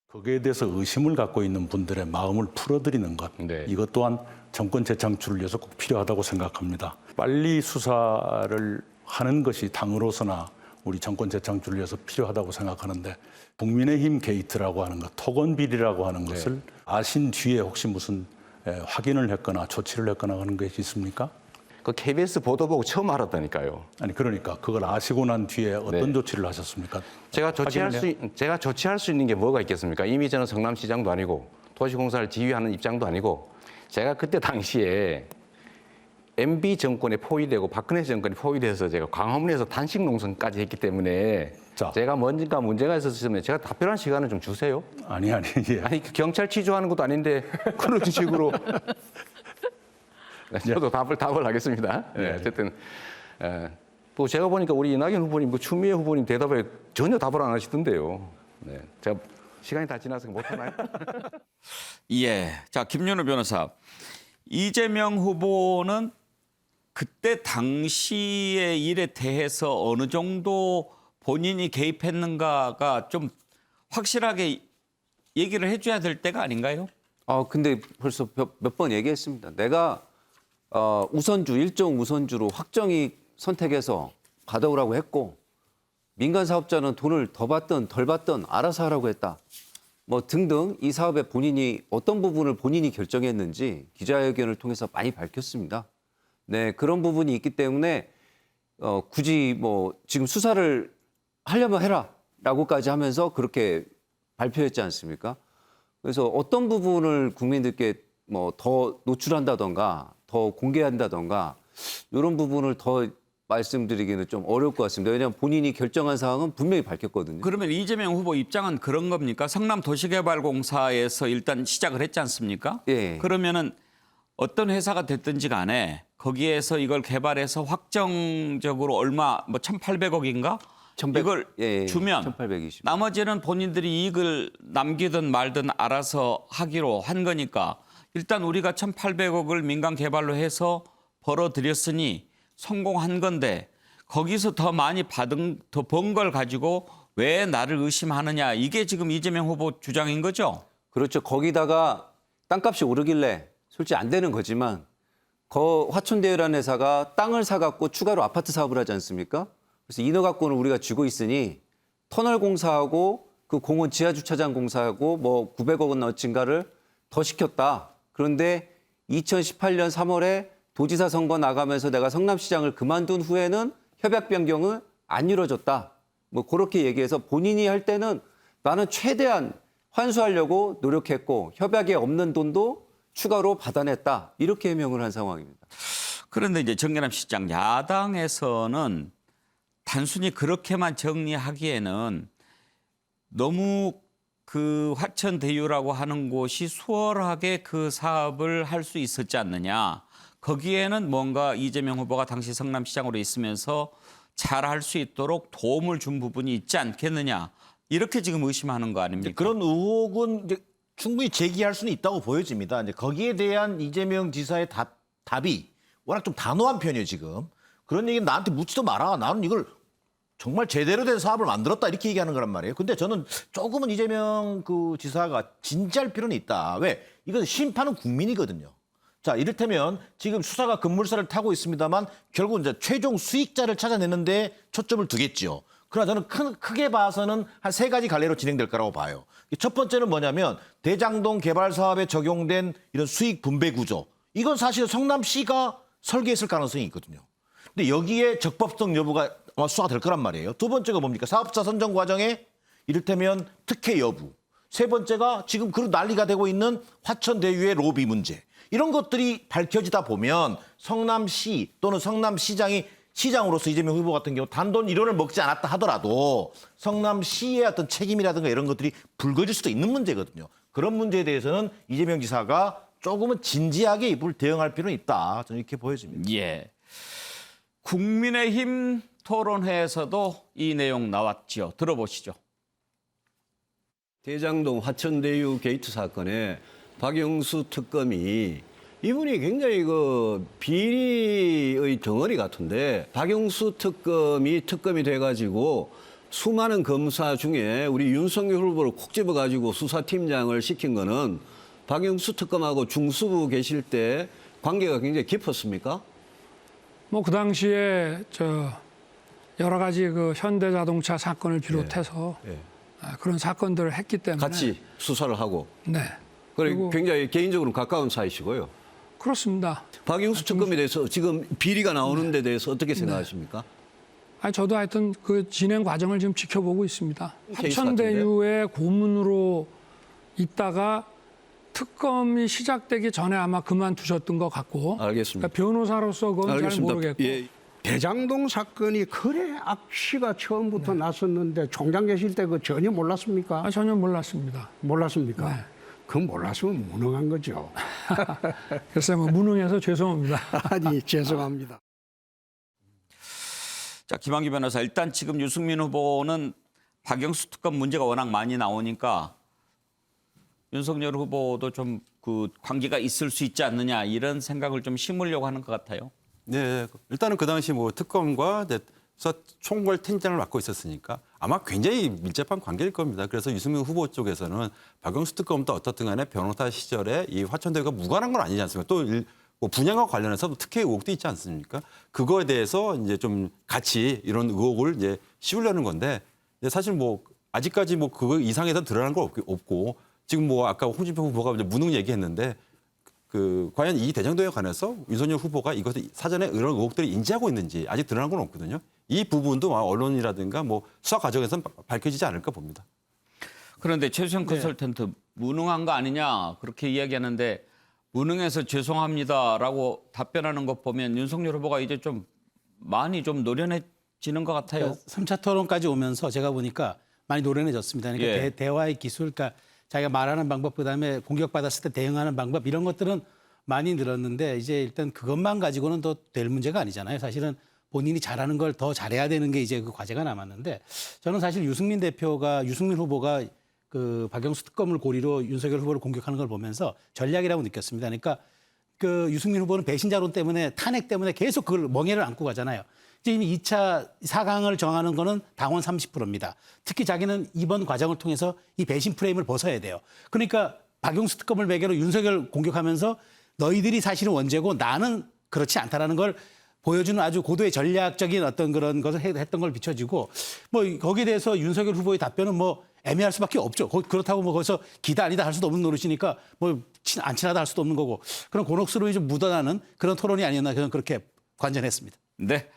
거기에 대해서 의심을 갖고 있는 분들의 마음을 풀어드리는 것, 이것 또한 정권 재창출을 위해서 꼭 필요하다고 생각합니다. 빨리 수사를 하는 것이 당으로서나 우리 정권 재창출을 위해서 필요하다고 생각하는데 국민의힘 게이트라고 하는 것, 토건 비리라고 하는 것을 아신 뒤에 혹시 무슨 확인을 했거나 조치를 했거나 하는 것이 있습니까? 그 KBS 보도 보고 처음 알았다니까요. 아니 그러니까 그걸 아시고 난 뒤에 어떤 조치를 하셨습니까? 제가 조치할 수 있는 게 뭐가 있겠습니까? 이미 저는 성남시장도 아니고 도시공사를 지휘하는 입장도 아니고 제가 그때 당시에 MB 정권에 포위되고 박근혜 정권에 포위돼서 제가 광화문에서 단식 농성까지 했기 때문에 제가 뭔가 문제가 있었으면 제가 답변할 시간을 좀 주세요. 아니 예. 아니 경찰 취조하는 것도 아닌데 그런 식으로 저도 답을 하겠습니다. 네, 어쨌든 또 제가 보니까 우리 이낙연 후보님, 추미애 후보님 대답에 전혀 답을 안 하시던데요. 네, 제가 시간이 다 지나서 못 하나요? 예, 자 김윤우 변호사, 이재명 후보는 그때 당시의 일에 대해서 어느 정도 본인이 개입했는가가 좀 확실하게 얘기를 해줘야 될 때가 아닌가요? 근데 벌써 몇 번 얘기했습니다. 내가 우선주, 일종 우선주로 확정이 선택해서 받아오라고 했고 민간 사업자는 돈을 더 받든 덜 받든 알아서 하라고 했다. 뭐 등등 이 사업에 본인이 어떤 부분을 본인이 결정했는지 기자회견을 통해서 많이 밝혔습니다. 네, 그런 부분이 있기 때문에 굳이 뭐 지금 수사를 하려면 해라라고까지 하면서 그렇게 발표했지 않습니까? 그래서 어떤 부분을 국민들께 뭐 더 노출한다던가 더 공개한다던가 이런 부분을 더 말씀드리기는 좀 어려울 것 같습니다. 왜냐하면 본인이 결정한 사항은 분명히 밝혔거든요. 그러면 이재명 후보 입장은 그런 겁니까? 성남도시개발공사에서 일단 시작을 했지 않습니까? 예. 그러면은 어떤 회사가 됐든지 간에 거기에서 이걸 개발해서 확정적으로 얼마 뭐 1,800억인가? 이걸 주면 1820. 나머지는 본인들이 이익을 남기든 말든 알아서 하기로 한 거니까 일단 우리가 1,800억을 민간 개발로 해서 벌어들였으니 성공한 건데 거기서 더 많이 더 번 걸 가지고 왜 나를 의심하느냐, 이게 지금 이재명 후보 주장인 거죠? 그렇죠. 거기다가 땅값이 오르길래 솔직히 안 되는 거지만 화촌대유라는 회사가 땅을 사갖고 추가로 아파트 사업을 하지 않습니까? 그래서 인허가권을 우리가 쥐고 있으니 터널 공사하고 그 공원 지하주차장 공사하고 뭐 900억 원 증가를 더 시켰다. 그런데 2018년 3월에 도지사 선거 나가면서 내가 성남시장을 그만둔 후에는 협약 변경은 안 이루어졌다. 뭐 그렇게 얘기해서 본인이 할 때는 나는 최대한 환수하려고 노력했고 협약에 없는 돈도 추가로 받아냈다. 이렇게 해명을 한 상황입니다. 그런데 이제 정계남 시장, 야당에서는 단순히 그렇게만 정리하기에는 너무 그 화천대유라고 하는 곳이 수월하게 그 사업을 할 수 있었지 않느냐. 거기에는 뭔가 이재명 후보가 당시 성남시장으로 있으면서 잘 할 수 있도록 도움을 준 부분이 있지 않겠느냐. 이렇게 지금 의심하는 거 아닙니까? 그런 의혹은 이제 충분히 제기할 수는 있다고 보여집니다. 이제 거기에 대한 이재명 지사의 답이 워낙 좀 단호한 편이에요, 지금. 그런 얘기는 나한테 묻지도 마라. 나는 이걸 정말 제대로 된 사업을 만들었다 이렇게 얘기하는 거란 말이에요. 근데 저는 조금은 이재명 그 지사가 진지할 필요는 있다. 왜? 이건 심판은 국민이거든요. 자, 이를테면 지금 수사가 급물살을 타고 있습니다만 결국 이제 최종 수익자를 찾아내는데 초점을 두겠죠. 그러나 저는 크게 봐서는 한 3가지 갈래로 진행될 거라고 봐요. 첫 번째는 뭐냐면 대장동 개발 사업에 적용된 이런 수익 분배 구조. 이건 사실 성남시가 설계했을 가능성이 있거든요. 근데 여기에 적법성 여부가 아마 수사가 될 거란 말이에요. 두 번째가 뭡니까? 사업자 선정 과정에 이를테면 특혜 여부. 세 번째가 지금 그 난리가 되고 있는 화천대유의 로비 문제. 이런 것들이 밝혀지다 보면 성남시 또는 성남시장이 시장으로서 이재명 후보 같은 경우 단돈 1원을 먹지 않았다 하더라도 성남시의 어떤 책임이라든가 이런 것들이 불거질 수도 있는 문제거든요. 그런 문제에 대해서는 이재명 지사가 조금은 진지하게 입을 대응할 필요는 있다. 저는 이렇게 보여집니다. 예. 국민의힘 토론회에서도 이 내용 나왔지요. 들어보시죠. 대장동 화천대유 게이트 사건에 박영수 특검이 이분이 굉장히 그 비리의 덩어리 같은데 박영수 특검이 돼가지고 수많은 검사 중에 우리 윤석열 후보를 콕 집어가지고 수사팀장을 시킨 거는 박영수 특검하고 중수부 계실 때 관계가 굉장히 깊었습니까? 뭐 그 당시에 여러 가지 그 현대자동차 사건을 비롯해서 그런 사건들을 했기 때문에 같이 수사를 하고. 네. 그리고 굉장히 개인적으로 가까운 사이시고요. 그렇습니다. 박영수 특검에 대해서 지금 비리가 나오는 데 대해서 어떻게 생각하십니까? 아니 저도 하여튼 그 진행 과정을 지금 지켜보고 있습니다. 케이스 화천대유의 고문으로 있다가 특검이 시작되기 전에 아마 그만두셨던 것 같고. 알겠습니다. 그러니까 변호사로서 그건 잘 모르겠고. 대장동 사건이 그래 악취가 처음부터 났었는데 총장 계실 때 그 전혀 몰랐습니까? 아, 전혀 몰랐습니다. 몰랐습니까? 네. 그건 몰랐으면 무능한 거죠. 글쎄 뭐 무능해서 죄송합니다. 아니 죄송합니다. 자, 김한기 변호사, 일단 지금 유승민 후보는 박영수 특검 문제가 워낙 많이 나오니까 윤석열 후보도 좀 그 관계가 있을 수 있지 않느냐 이런 생각을 좀 심으려고 하는 것 같아요. 네, 일단은 그 당시 뭐 특검과 총괄팀장을 맡고 있었으니까 아마 굉장히 밀접한 관계일 겁니다. 그래서 유승민 후보 쪽에서는 박영수 특검도 어떻든 간에 변호사 시절에 이 화천대유가 무관한 건 아니지 않습니까? 또 뭐 분양과 관련해서 특혜 의혹도 있지 않습니까? 그거에 대해서 이제 좀 같이 이런 의혹을 이제 씌우려는 건데 사실 뭐 아직까지 뭐 그거 이상에서 드러난 건 없고 지금 뭐 아까 홍준표 후보가 이제 무능 얘기했는데 그 과연 이 대장동에 관해서 윤석열 후보가 이것을 사전에 이런 의혹들을 인지하고 있는지 아직 드러난 건 없거든요. 이 부분도 언론이라든가 뭐 수사 과정에서는 밝혀지지 않을까 봅니다. 그런데 최수영 컨설턴트 무능한 거 아니냐 그렇게 이야기하는데 무능해서 죄송합니다라고 답변하는 것 보면 윤석열 후보가 이제 좀 많이 좀 노련해지는 것 같아요. 3차 토론까지 오면서 제가 보니까 많이 노련해졌습니다. 그러니까 대화의 기술, 그러니까 자기가 말하는 방법, 그다음에 공격받았을 때 대응하는 방법 이런 것들은 많이 늘었는데 이제 일단 그것만 가지고는 더 될 문제가 아니잖아요. 사실은 본인이 잘하는 걸 더 잘해야 되는 게 이제 그 과제가 남았는데 저는 사실 유승민 후보가 그 박영수 특검을 고리로 윤석열 후보를 공격하는 걸 보면서 전략이라고 느꼈습니다. 그러니까 그 유승민 후보는 배신자론 때문에 탄핵 때문에 계속 그걸 멍해를 안고 가잖아요. 지금 2차 4강을 정하는 거는 당원 30%입니다. 특히 자기는 이번 과정을 통해서 이 배신 프레임을 벗어야 돼요. 그러니까 박영수 특검을 매개로 윤석열 공격하면서 너희들이 사실은 원죄고 나는 그렇지 않다라는 걸 보여주는 아주 고도의 전략적인 어떤 그런 것을 했던 걸 비춰지고 뭐 거기에 대해서 윤석열 후보의 답변은 뭐 애매할 수밖에 없죠. 그렇다고 뭐 거기서 기다 아니다 할 수도 없는 노릇이니까 뭐 안 친하다 할 수도 없는 거고 그런 곤혹스러움이 좀 묻어나는 그런 토론이 아니었나 저는 그렇게 관전했습니다. 네.